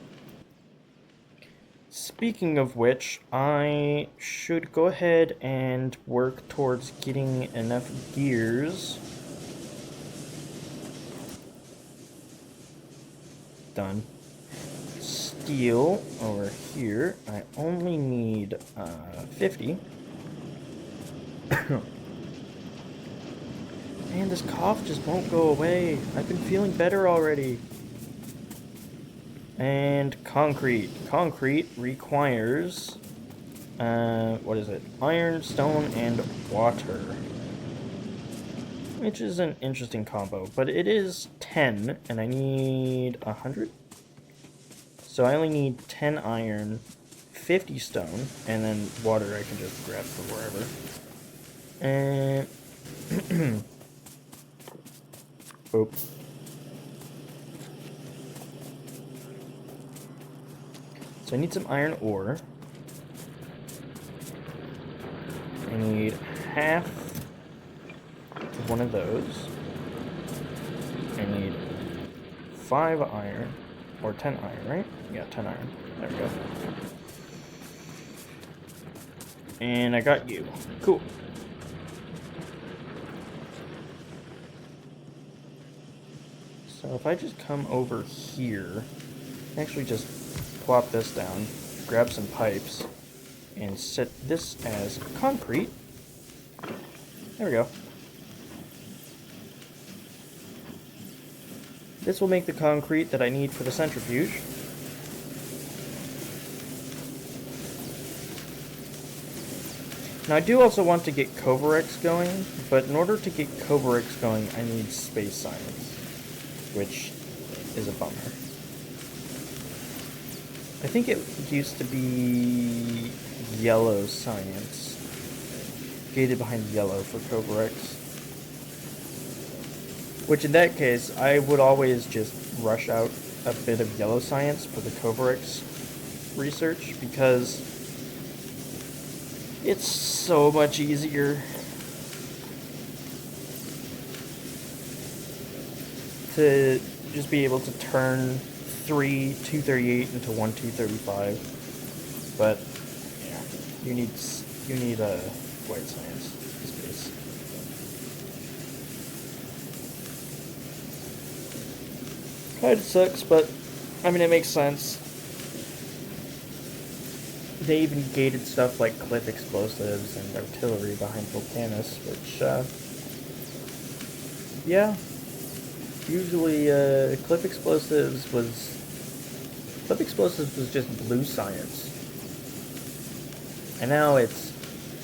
Speaking of which, I should go ahead and work towards getting enough gears. Done. Steel over here. I only need 50. Man, this cough just won't go away. I've been feeling better already. And concrete. Concrete requires, what is it? Iron, stone, and water. Which is an interesting combo, but it is 10, and I need 100? So I only need 10 iron, 50 stone, and then water I can just grab from wherever. And... Oop. So I need some iron ore. I need half of one of those. I need 5 iron, or 10 iron, right? Yeah, 10 iron. There we go. And I got you. Cool. So if I just come over here, actually just plop this down, grab some pipes, and set this as concrete. There we go. This will make the concrete that I need for the centrifuge. Now I do also want to get Covarex going, but in order to get Covarex going, I need space science, which is a bummer. I think it used to be yellow science, gated behind yellow for Covarex. Which in that case, I would always just rush out a bit of yellow science for the Covarex research, because it's so much easier to just be able to turn 3 238 into 1 235. But yeah, you need a white science space. Kinda sucks, but I mean it makes sense. They even gated stuff like cliff explosives and artillery behind Volcanus, which yeah. Usually cliff explosives was just blue science. And now it's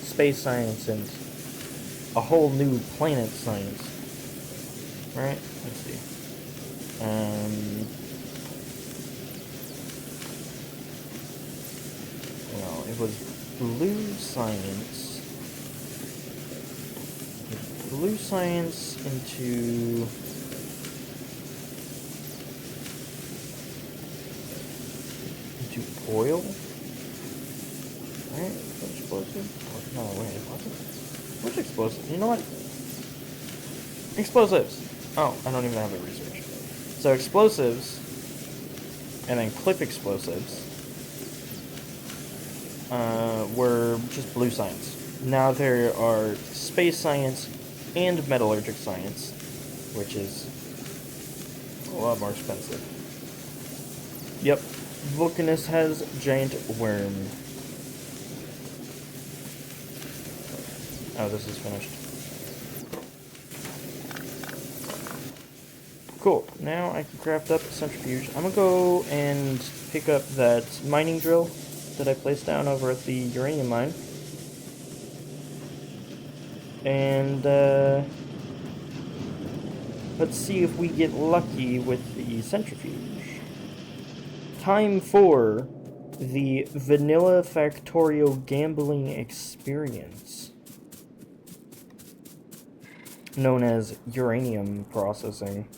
space science and a whole new planet science. Right? Let's see. Well, it was blue science. Blue science into oil? Right? Explosive? Oh, no, wait, what? Which explosives? You know what? Explosives! Oh, I don't even have a research. So explosives, and then cliff explosives, were just blue science. Now there are space science and metallurgic science, which is a lot more expensive. Yep, Vulcanus has giant worm. Oh, this is finished. Cool, now I can craft up a centrifuge. I'm gonna go and pick up that mining drill that I placed down over at the uranium mine. And, let's see if we get lucky with the centrifuge. Time for the Vanilla Factorio gambling experience, known as uranium processing.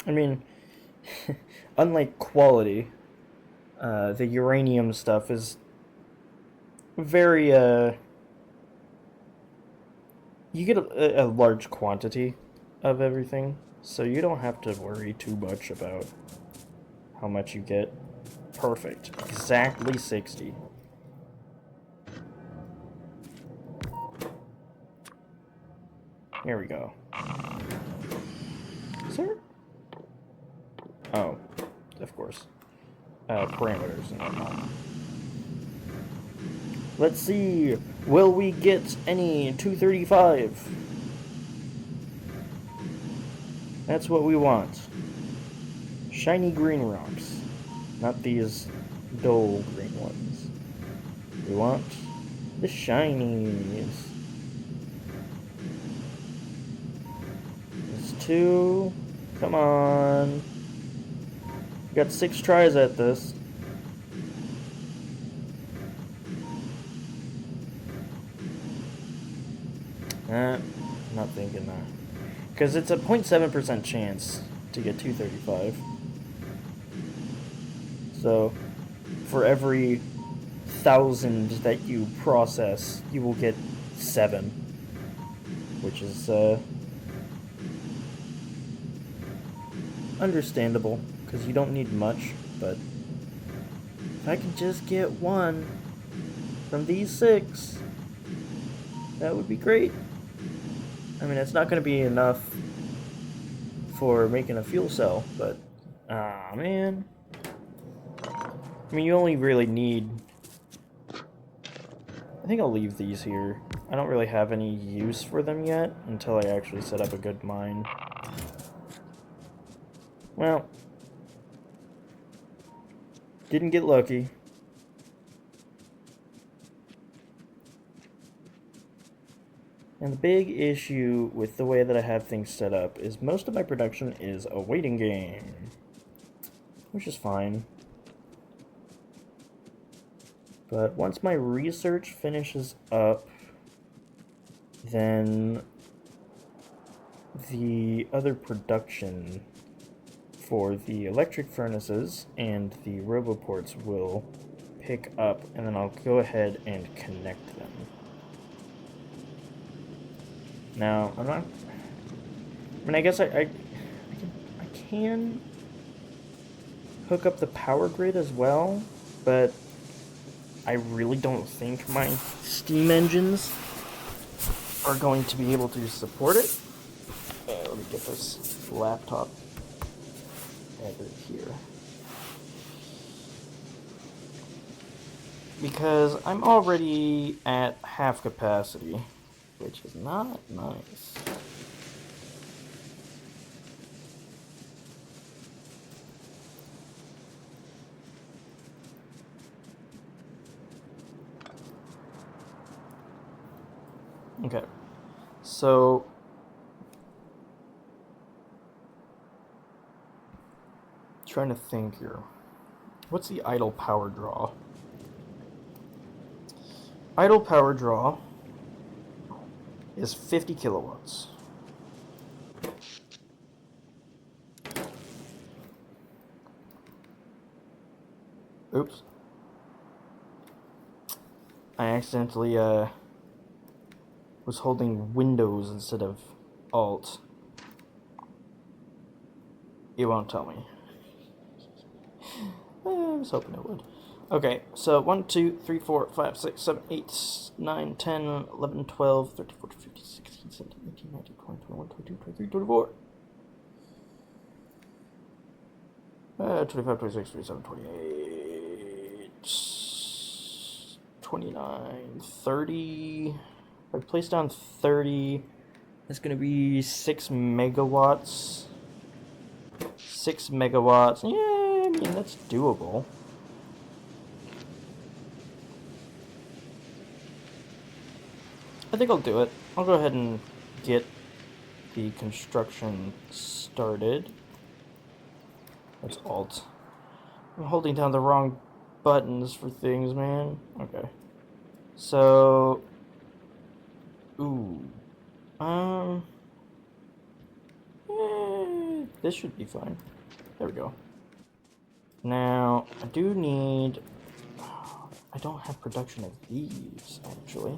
I mean, unlike quality, the uranium stuff is very, you get a large quantity of everything, so you don't have to worry too much about how much you get. Perfect. Exactly 60. Here we go. Sir? Oh, of course. Parameters and whatnot. Let's see. Will we get any 235? That's what we want. Shiny green rocks. Not these dull green ones. We want the shinies. There's 2. Come on. Got 6 tries at this. Not thinking that. Because it's a 0.7% chance to get 235. So, for every 1,000 that you process, you will get 7. Which is, understandable, because you don't need much, but if I could just get 1 from these 6, that would be great. I mean, it's not going to be enough for making a fuel cell, but, man. I mean, you only really need... I think I'll leave these here. I don't really have any use for them yet, until I actually set up a good mine. Well, didn't get lucky. And the big issue with the way that I have things set up is most of my production is a waiting game, which is fine. But once my research finishes up, then the other production for the electric furnaces and the roboports will pick up, and then I'll go ahead and connect them. Now, I'm not... I mean, I guess I can hook up the power grid as well, but I really don't think my steam engines are going to be able to support it. Let me get this laptop over here. Because I'm already at half capacity, which is not nice. Okay, so trying to think here. What's the idle power draw? Idle power draw is 50 kilowatts. Oops. I accidentally, was holding Windows instead of Alt. It won't tell me. I was hoping it would. Okay, so 1, 2, 3, 4, 5, 6, 7, 8, 9, 10, 11, 12, 13, 14, 15, 16, 17, 18, 19, 20, 21, 22, 23, 24. 25, 26, 27, 28, 29, 30. If I place down 30, that's going to be 6 megawatts. 6 megawatts. Yeah, I mean, that's doable. I think I'll do it. I'll go ahead and get the construction started. That's Alt. I'm holding down the wrong buttons for things, man. Okay. So... Ooh. This should be fine. There we go. Now, I do need... I don't have production of these, actually.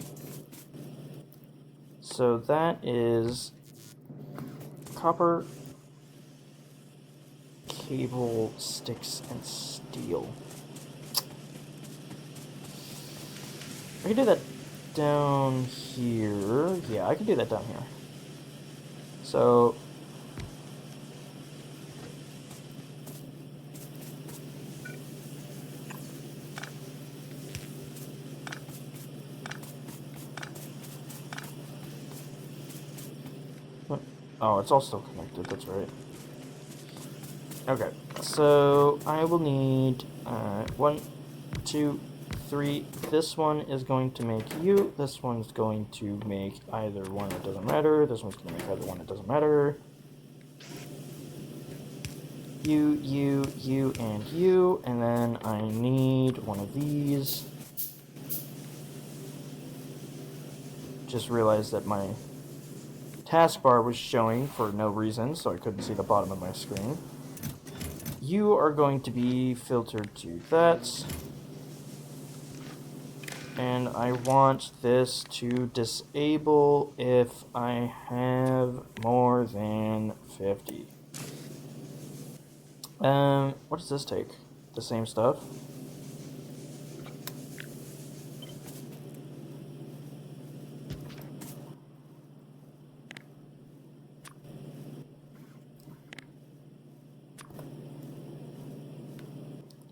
So that is copper, cable, sticks, and steel. I can do that down here. Yeah, I can do that down here. So... What? Oh, it's all still connected, that's right. Okay, so I will need 1, 2, 3. This one is going to make you. This one's going to make either one, it doesn't matter. This one's going to make either one, it doesn't matter. You, and you. And then I need one of these. Just realized that my taskbar was showing for no reason, so I couldn't see the bottom of my screen. You are going to be filtered to that. And I want this to disable if I have more than 50. What does this take? The same stuff?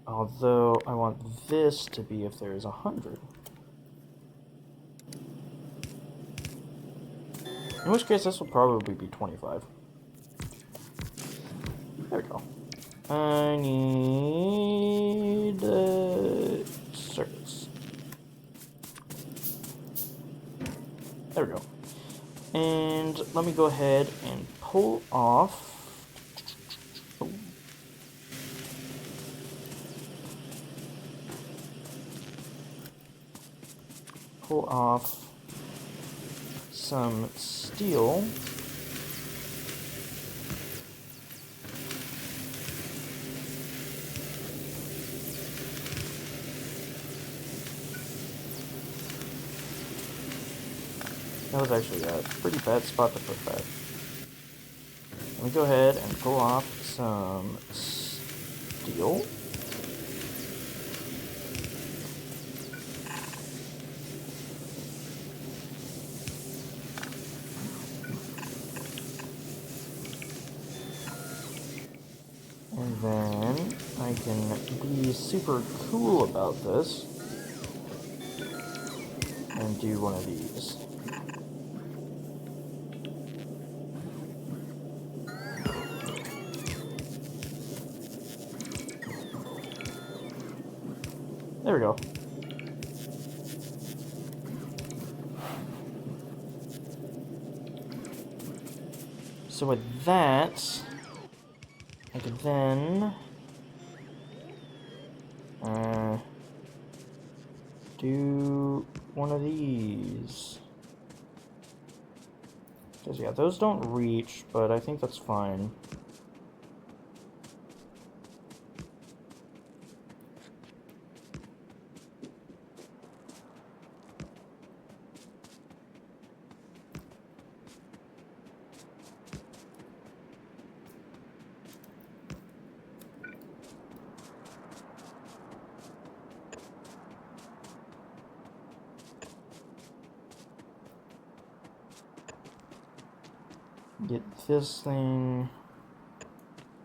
Although I want this to be if there is 100. In which case this will probably be 25. There we go. I need circuits. There we go. And let me go ahead and pull off. Pull off some steel. That was actually a pretty bad spot to put that. Let me go ahead and pull off some steel. And then I can be super cool about this and do one of these. There we go. So with that, I could then do one of these. Because yeah, those don't reach, but I think that's fine. Get this thing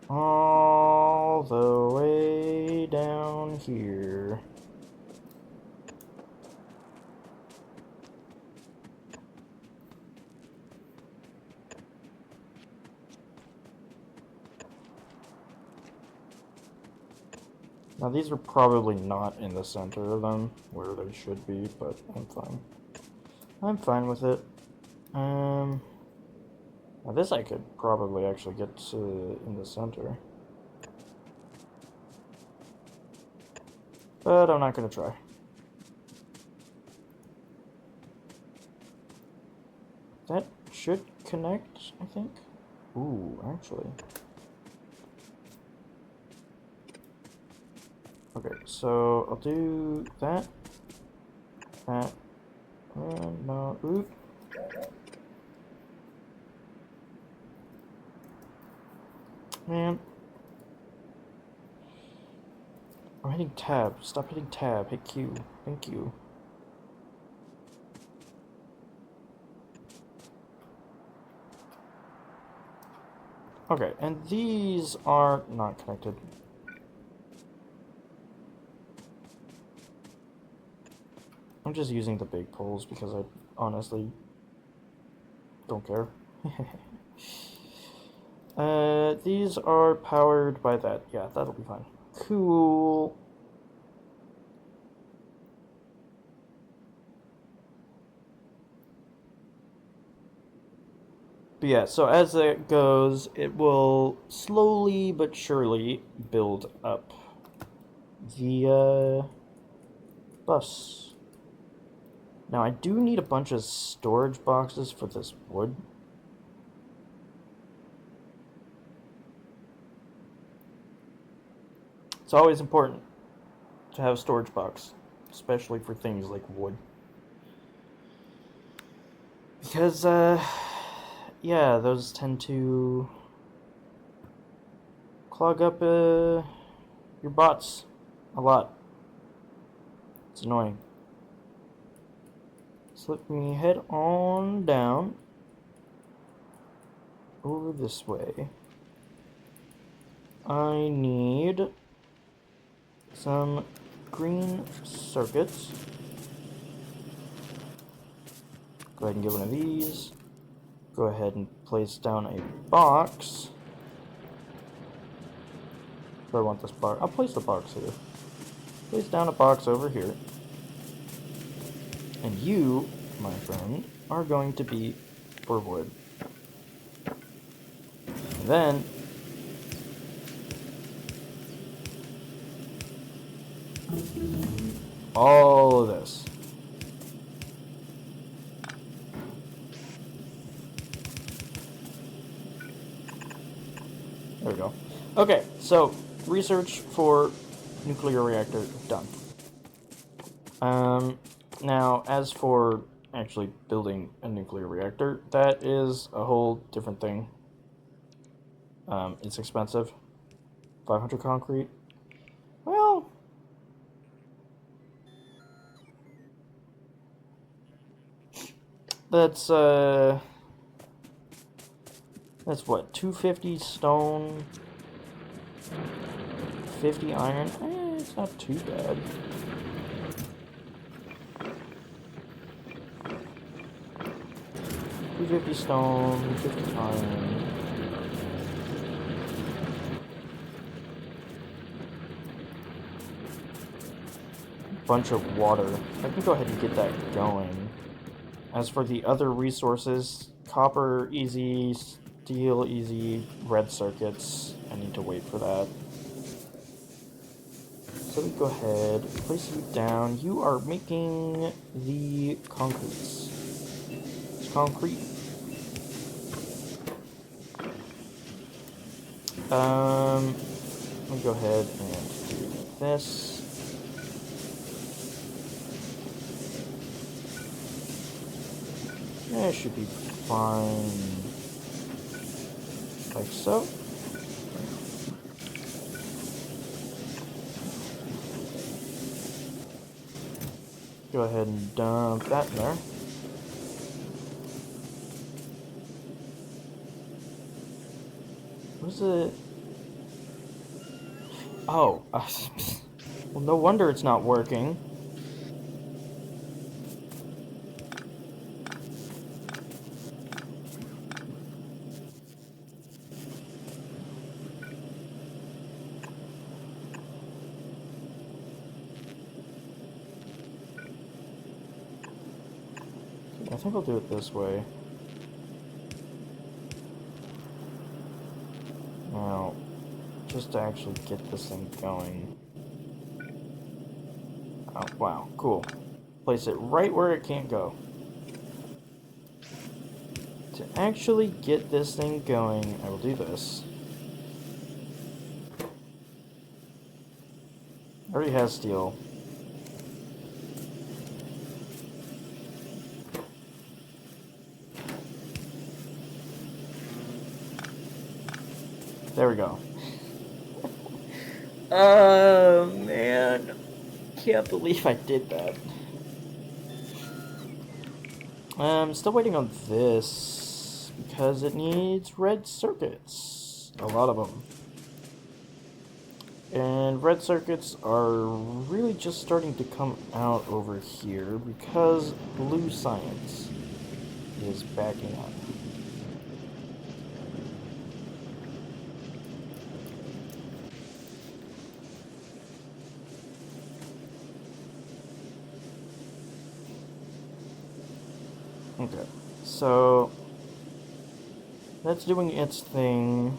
all the way down here. Now these are probably not in the center of them, where they should be, but I'm fine. I'm fine with it. Now this I could probably actually get to in the center. But I'm not gonna try. That should connect, I think. Ooh, actually. Okay, so I'll do that. That. No, oop. Man. I'm hitting tab. Stop hitting tab. Hit Q. Thank you. Okay, and these are not connected. I'm just using the big poles because I honestly don't care. These are powered by that. Yeah, that'll be fine. Cool. But yeah, so as it goes, it will slowly but surely build up the bus. Now I do need a bunch of storage boxes for this wood. It's always important to have a storage box, especially for things like wood. Because, yeah, those tend to clog up your bots a lot. It's annoying. So let me head on down over this way. I need some green circuits. Go ahead and get one of these. Go ahead and place down a box. Where I want this box. I'll place the box here. Place down a box over here. And you, my friend, are going to be for wood. And then all of this. There we go. Okay, so research for nuclear reactor done. Now as for actually building a nuclear reactor, that is a whole different thing. It's expensive. 500 concrete. Well, that's what, 250 stone, 50 iron. It's not too bad. $250 stone, 50 iron. Bunch of water. I can go ahead and get that going. As for the other resources, copper easy, steel easy, red circuits, I need to wait for that. So we go ahead, place you down. You are making the concretes. It's concrete. Let me go ahead and do this. Yeah, it should be fine. Like so. Go ahead and dump that in there. Was it? Oh, well, no wonder it's not working. I think I'll do it this way. Now, just to actually get this thing going. Oh, wow, cool. Place it right where it can't go. To actually get this thing going, I will do this. Already has steel. There we go. Oh, man. Can't believe I did that. I'm still waiting on this because it needs red circuits. A lot of them. And red circuits are really just starting to come out over here because blue science is backing up. Okay, so that's doing its thing.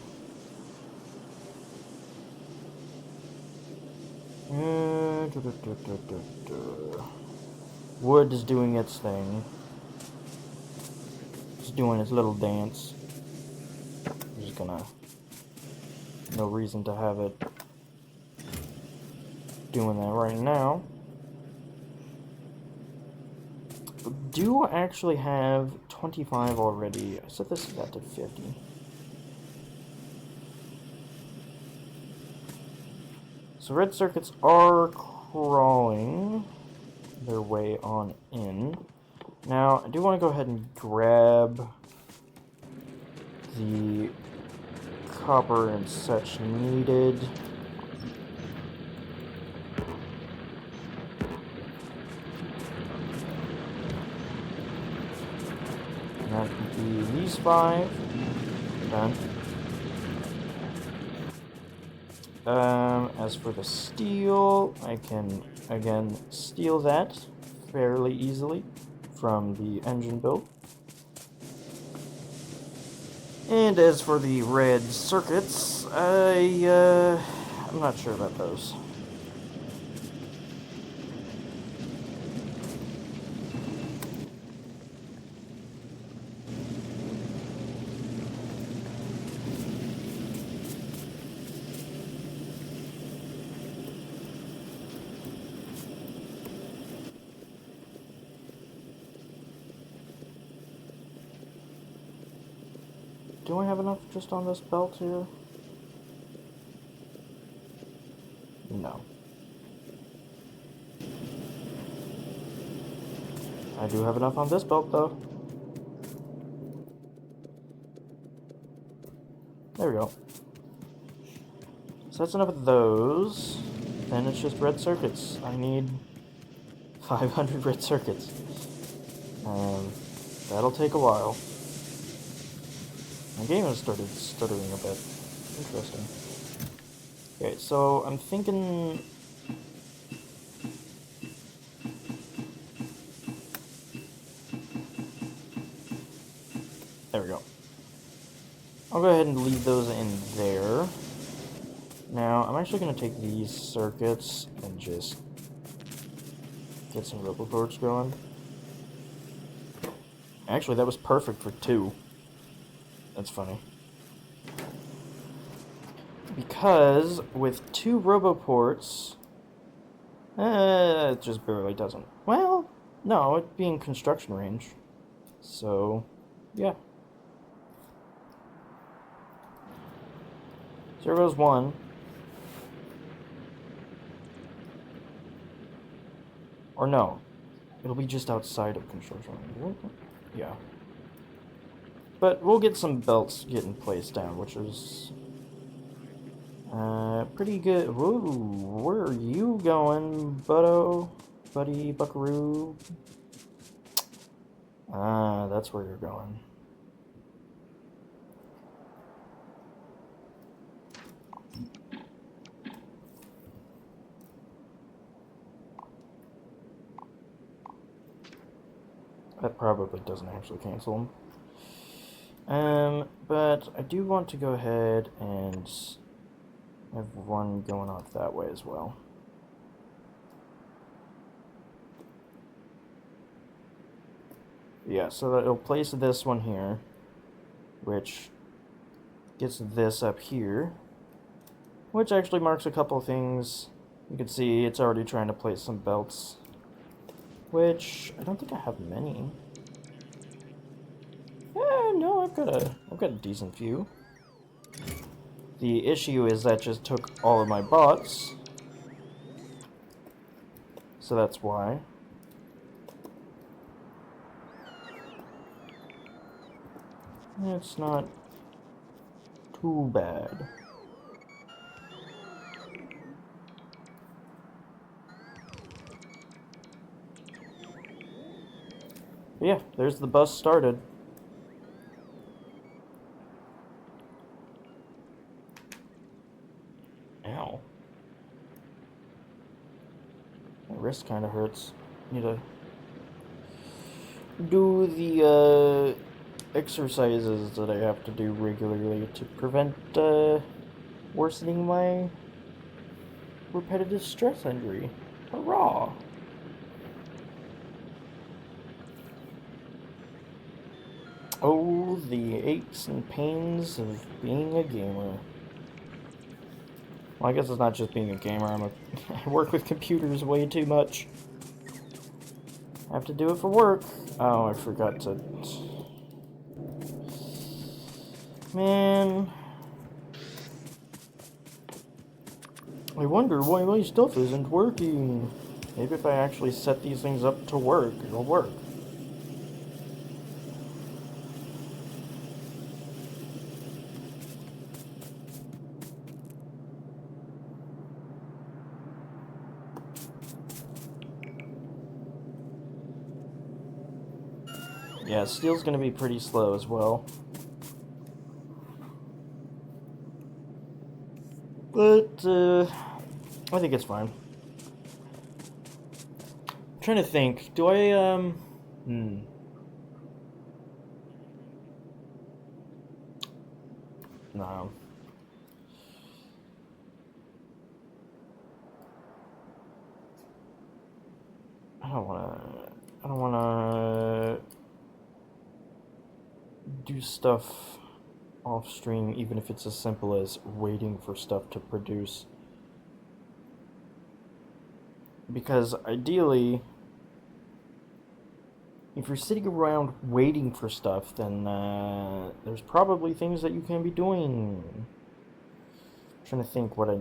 Wood is doing its thing. It's doing its little dance. I'm just gonna... No reason to have it doing that right now. Do actually have 25 already. I set this back to 50. So red circuits are crawling their way on in. Now, I do want to go ahead and grab the copper and such needed. And that would be these 5. Done. As for the steel, I can, again, steal that fairly easily from the engine build. And as for the red circuits, I'm not sure about those. Do I have enough just on this belt here? No. I do have enough on this belt, though. There we go. So that's enough of those. Then it's just red circuits. I need 500 red circuits. That'll take a while. My game has started stuttering a bit. Interesting. Okay, so I'm thinking... There we go. I'll go ahead and leave those in there. Now, I'm actually going to take these circuits and just get some roboports going. Actually, that was perfect for 2. That's funny. Because with 2 roboports, it just barely doesn't. Well, no, it'd be in construction range. So, yeah. There goes 1. Or no, it'll be just outside of construction range. Yeah. But we'll get some belts getting placed down, which is Pretty good. Whoa, where are you going, buddy, buckaroo? Ah, that's where you're going. That probably doesn't actually cancel them. But I do want to go ahead and have one going off that way as well. Yeah, so that it'll place this one here, which gets this up here, which actually marks a couple of things. You can see it's already trying to place some belts, which I don't think I have many. No, I've got a decent few. The issue is that just took all of my bots, so that's why. It's not too bad. But yeah, there's the bus started. Ow. My wrist kind of hurts. Need to do the exercises that I have to do regularly to prevent worsening my repetitive stress injury. Hurrah! Oh, the aches and pains of being a gamer. Well, I guess it's not just being a gamer. I work with computers way too much. I have to do it for work. Oh, I forgot to... Man... I wonder why my stuff isn't working. Maybe if I actually set these things up to work, it'll work. Yeah, steel's gonna be pretty slow as well. But, I think it's fine. I'm trying to think, do I, No. I don't wanna do stuff off stream, even if it's as simple as waiting for stuff to produce. Because ideally, if you're sitting around waiting for stuff, then there's probably things that you can be doing. I'm trying to think what I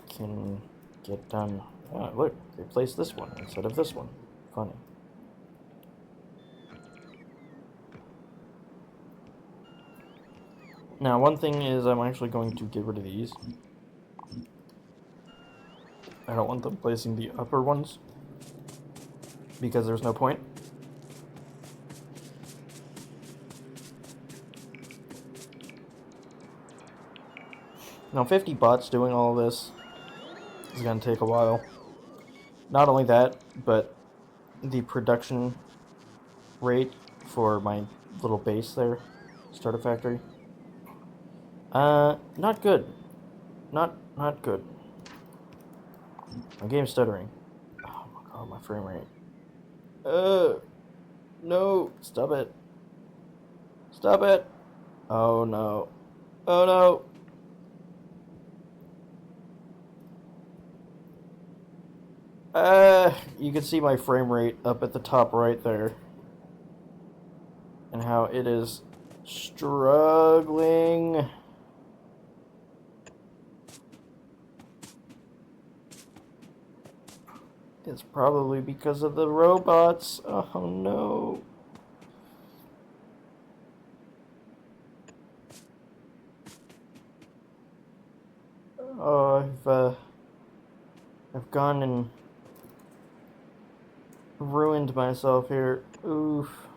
can get done. Oh, look, replace this one instead of this one. Funny. Now, one thing is I'm actually going to get rid of these. I don't want them placing the upper ones, because there's no point. Now, 50 bots doing all this is going to take a while. Not only that, but the production rate for my little base there, starter factory. Not good. Not good. My game's stuttering. Oh my god, my frame rate. No, stop it. Stop it. Oh no. Oh no. You can see my frame rate up at the top right there. And how it is struggling. It's probably because of the robots. Oh no. Oh, I've gone and ruined myself here. Oof.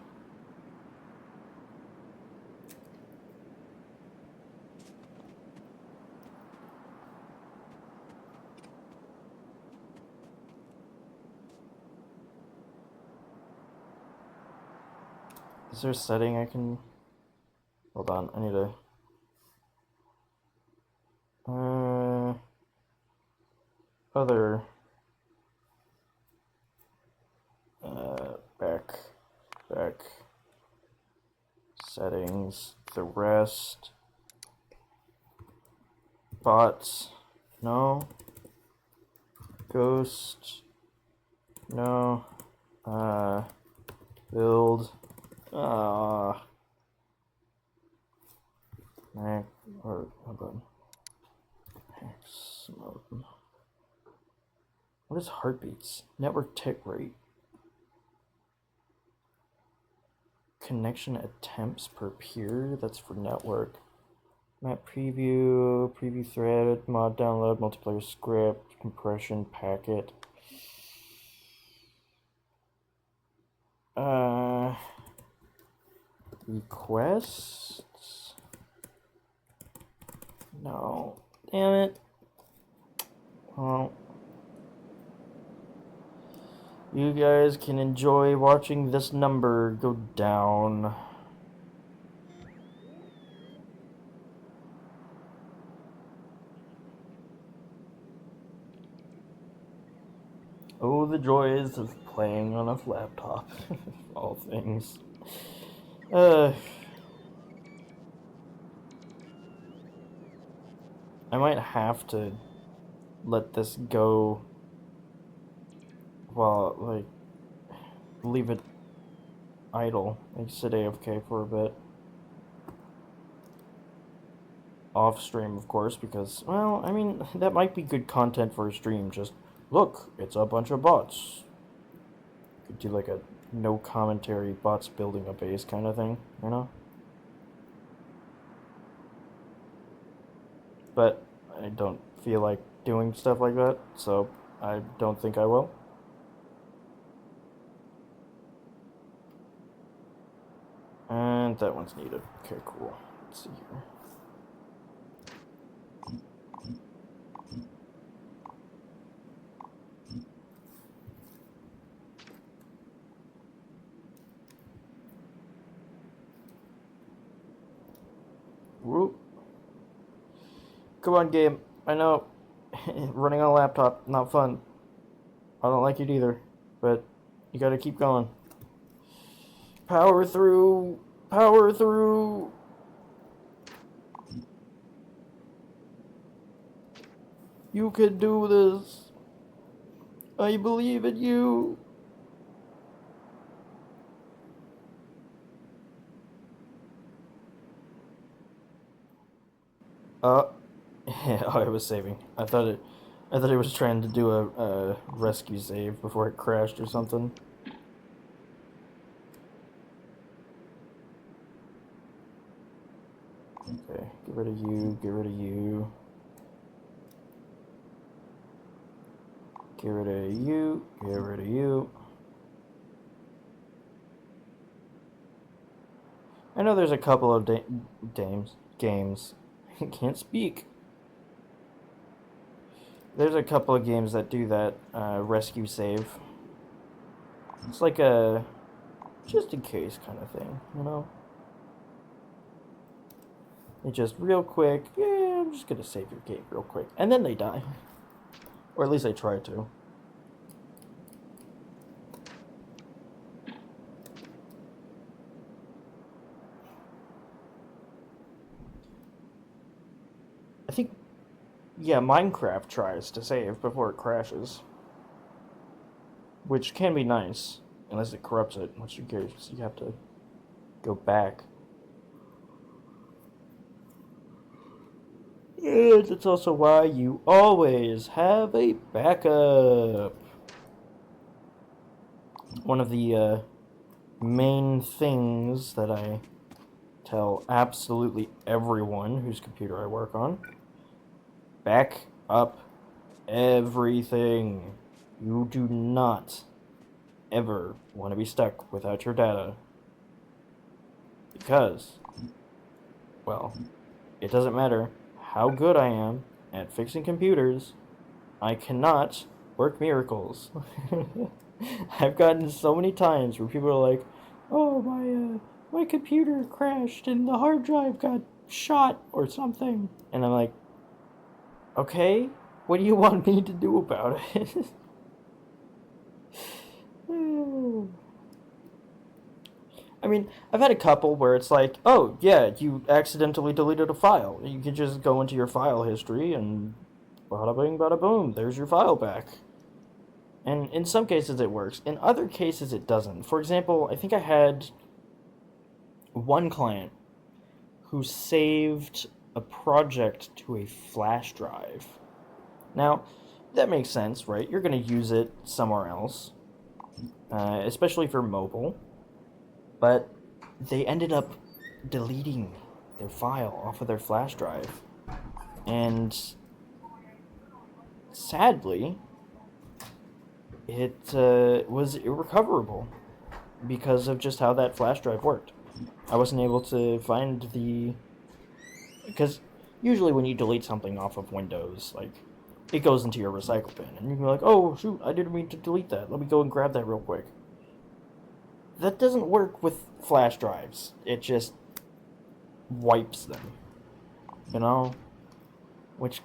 Is there a setting I can... Hold on, I need to... Other... back... Settings, the rest... Bots, no... Ghost, no... Build... Or, hold on. Max mode. What is heartbeats? Network tick rate. Connection attempts per peer. That's for network. Map preview, preview thread, mod download, multiplayer script, compression packet. Requests? No. Damn it. Well, you guys can enjoy watching this number go down. Oh, the joys of playing on a laptop. All things. I might have to let this go while, like, leave it idle. Like, sit AFK for a bit. Off stream, of course, because, well, I mean, that might be good content for a stream. Just, look, it's a bunch of bots. Could do, like, a no commentary bots building a base kind of thing, you know? But I don't feel like doing stuff like that, so I don't think I will. And that one's needed. Okay, cool. Let's see here. Whoop. Come on, game. I know. Running on a laptop, not fun. I don't like it either. But you gotta keep going. Power through. Power through. You can do this. I believe in you. Yeah, I was saving. I thought it was trying to do a rescue save before it crashed or something. Okay, get rid of you, get rid of you. Get rid of you, get rid of you. I know there's a couple of games. I can't speak. There's a couple of games that do that rescue save. It's like a just in case kind of thing, you know? They just real quick, yeah, I'm just gonna save your game real quick. And then they die. Or at least they try to. I think, yeah, Minecraft tries to save before it crashes. Which can be nice, unless it corrupts it, which you have to go back. And it's also why you always have a backup. One of the main things that I tell absolutely everyone whose computer I work on. up everything. You do not ever want to be stuck without your data. Because, well, it doesn't matter how good I am at fixing computers, I cannot work miracles. I've gotten so many times where people are like, "Oh, my computer crashed and the hard drive got shot or something," and I'm like, "Okay, what do you want me to do about it?" I mean, I've had a couple where it's like, "Oh, yeah, you accidentally deleted a file. You can just go into your file history and bada bing, bada boom, there's your file back." And in some cases it works. In other cases it doesn't. For example, I think I had one client who saved a project to a flash drive. Now, that makes sense, right? You're going to use it somewhere else, especially for mobile. But they ended up deleting their file off of their flash drive. And sadly, it was irrecoverable because of just how that flash drive worked. I wasn't able to find the... Because usually when you delete something off of Windows, like, it goes into your recycle bin, and you can be like, "Oh, shoot, I didn't mean to delete that. Let me go and grab that real quick." That doesn't work with flash drives. It just wipes them, you know? Which,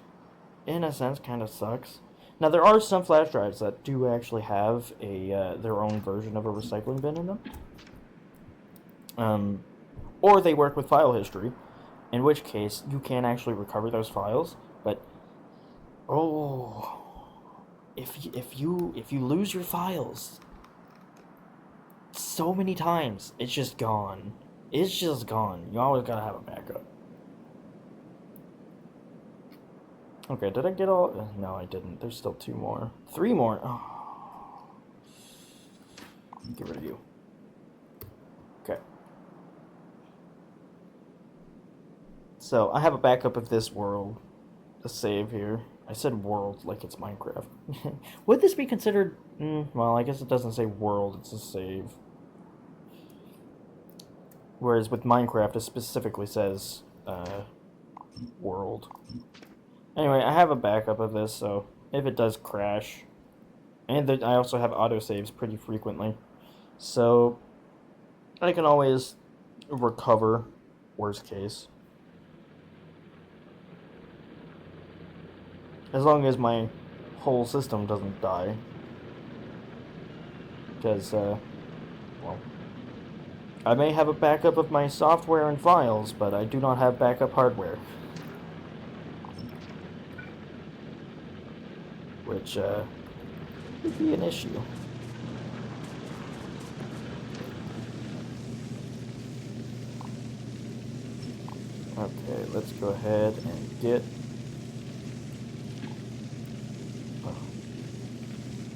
in a sense, kind of sucks. Now, there are some flash drives that do actually have their own version of a recycling bin in them. Or they work with file history, in which case you can actually recover those files. But if you lose your files so many times, it's just gone. It's just gone. You always gotta have a backup. Okay, did I get all? No, I didn't. There's still 2 more. 3 more. Oh. Get rid of you. Okay. So, I have a backup of this world. A save here. I said world like it's Minecraft. Would this be considered... well, I guess it doesn't say world, it's a save. Whereas with Minecraft, it specifically says world. Anyway, I have a backup of this, so if it does crash... And I also have autosaves pretty frequently. So, I can always recover, worst case. As long as my whole system doesn't die. Because, well, I may have a backup of my software and files, but I do not have backup hardware. Which, would be an issue. Okay, let's go ahead and get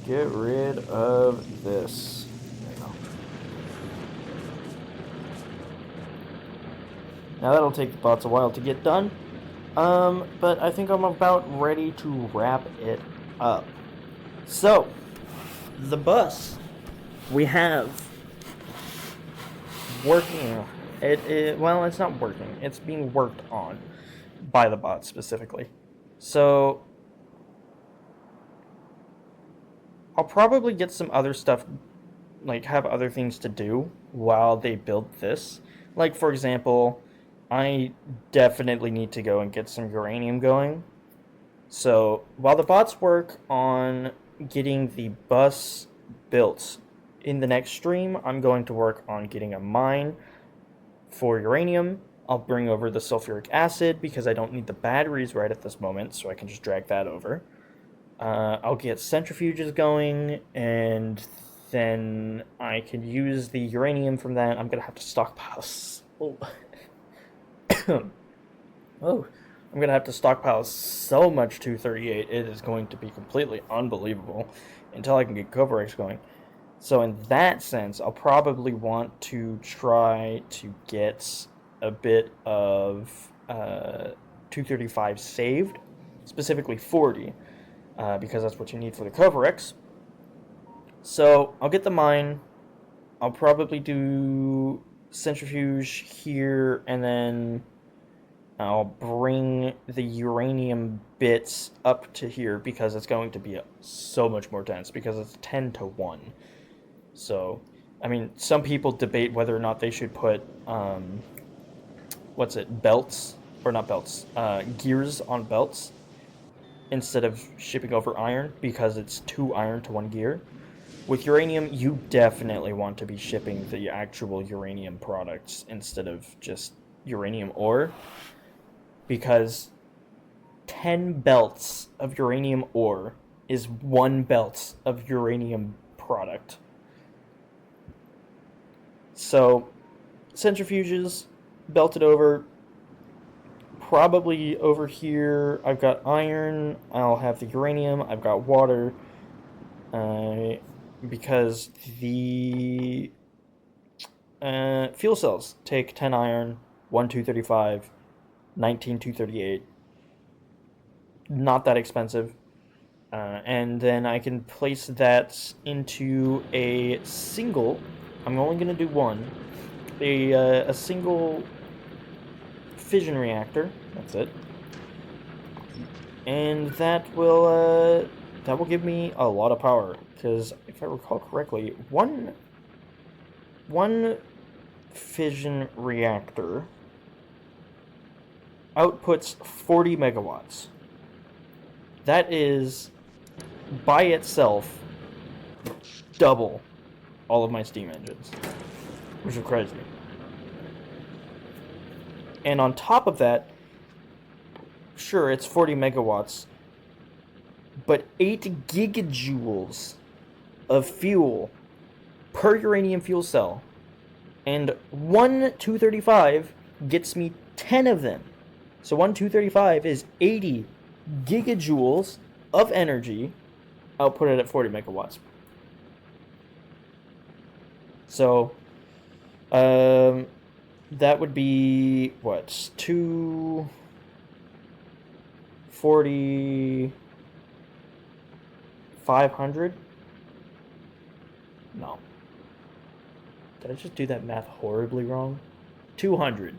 rid of this. There we go. Now that'll take lots a while to get done. But I think I'm about ready to wrap it up. So, the bus we have working. Well, it's not working. It's being worked on by the bot specifically. So, I'll probably get some other stuff, like have other things to do while they build this. Like, for example, I definitely need to go and get some uranium going. So, while the bots work on getting the bus built, in the next stream, I'm going to work on getting a mine for uranium. I'll bring over the sulfuric acid because I don't need the batteries right at this moment, so I can just drag that over. I'll get centrifuges going, and then I can use the uranium from that. I'm going to have to stockpile... Oh. Oh. I'm going to have to stockpile so much 238, it is going to be completely unbelievable until I can get Covarex going. So in that sense, I'll probably want to try to get a bit of 235 saved, specifically 40, because that's what you need for the Covarex. So I'll get the mine. I'll probably do centrifuge here, and then I'll bring the uranium bits up to here because it's going to be so much more dense because it's 10 to 1. So, I mean, some people debate whether or not they should put, belts, or not belts, gears on belts instead of shipping over iron because it's 2 iron to 1 gear. With uranium, you definitely want to be shipping the actual uranium products instead of just uranium ore, because 10 belts of uranium ore is 1 belt of uranium product. So, centrifuges, belted over. Probably over here, I've got iron, I'll have the uranium, I've got water, because the fuel cells take 10 iron, 1 235, 19 238. Not that expensive. And then I can place that into a single. I'm only going to do one. A single fission reactor. That's it. And that will give me a lot of power. Because if I recall correctly, one fission reactor outputs 40 megawatts. That is, by itself, double all of my steam engines, which is crazy. And on top of that, sure, it's 40 megawatts, but 8 gigajoules of fuel per uranium fuel cell, and 1 235 gets me 10 of them. So 1 235 is 80 gigajoules of energy outputted at 40 megawatts. So, that would be, what, 240, 500? No. Did I just do that math horribly wrong? 200.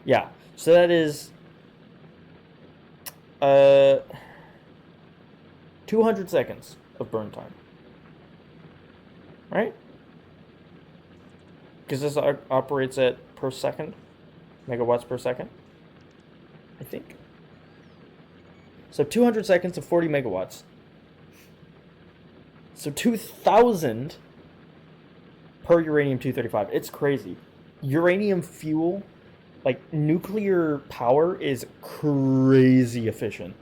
Yeah, so that is 200 seconds of burn time. Right? Because this operates at per second, megawatts per second, I think. So 200 seconds of 40 megawatts. So 2,000 per uranium-235. It's crazy. Uranium fuel, like nuclear power, is crazy efficient.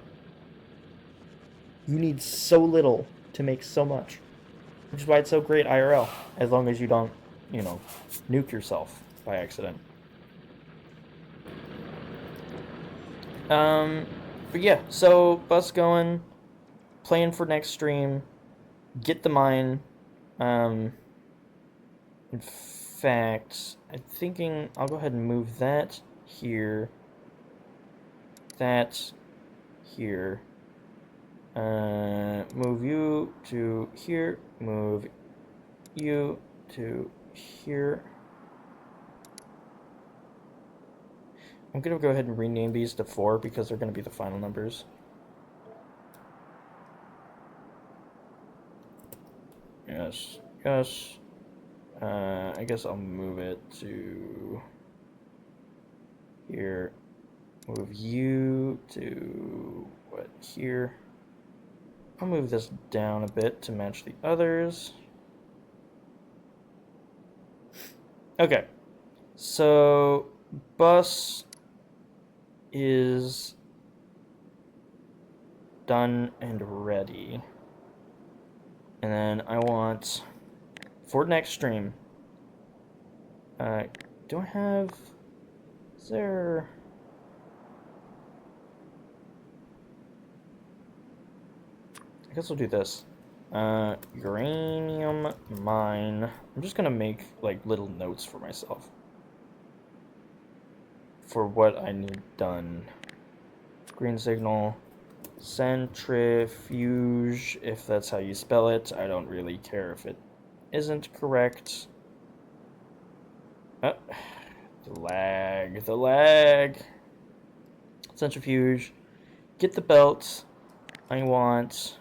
You need so little to make so much. Which is why it's so great IRL, as long as you don't, nuke yourself by accident. But yeah, so bus going, plan for next stream, get the mine. In fact, I'm thinking I'll go ahead and move that here, that here, move you to here, move you to here. I'm going to go ahead and rename these to 4 because they're going to be the final numbers. Yes, yes. I guess I'll move it to here. Move you to, here? I'll move this down a bit to match the others. Okay. So, bus is done and ready. And then I want, for next stream, do I have, is there, I guess we'll do this. Uranium mine. I'm just gonna make, little notes for myself for what I need done. Green signal, Centrifuge, if that's how you spell it. I don't really care if it isn't correct. The lag. Centrifuge. Get the belt. I want.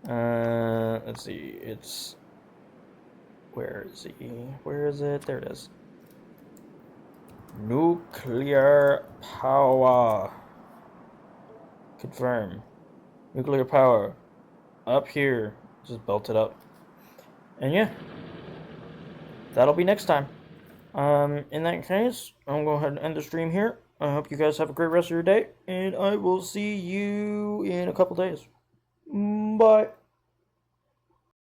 Let's see. It's. Where is he? Where is it? There it is. Nuclear power. Confirm. Nuclear power. Up here. Just belt it up. And yeah. That'll be next time. In that case, I'm going to go ahead and end the stream here. I hope you guys have a great rest of your day, and I will see you in a couple days. Bye.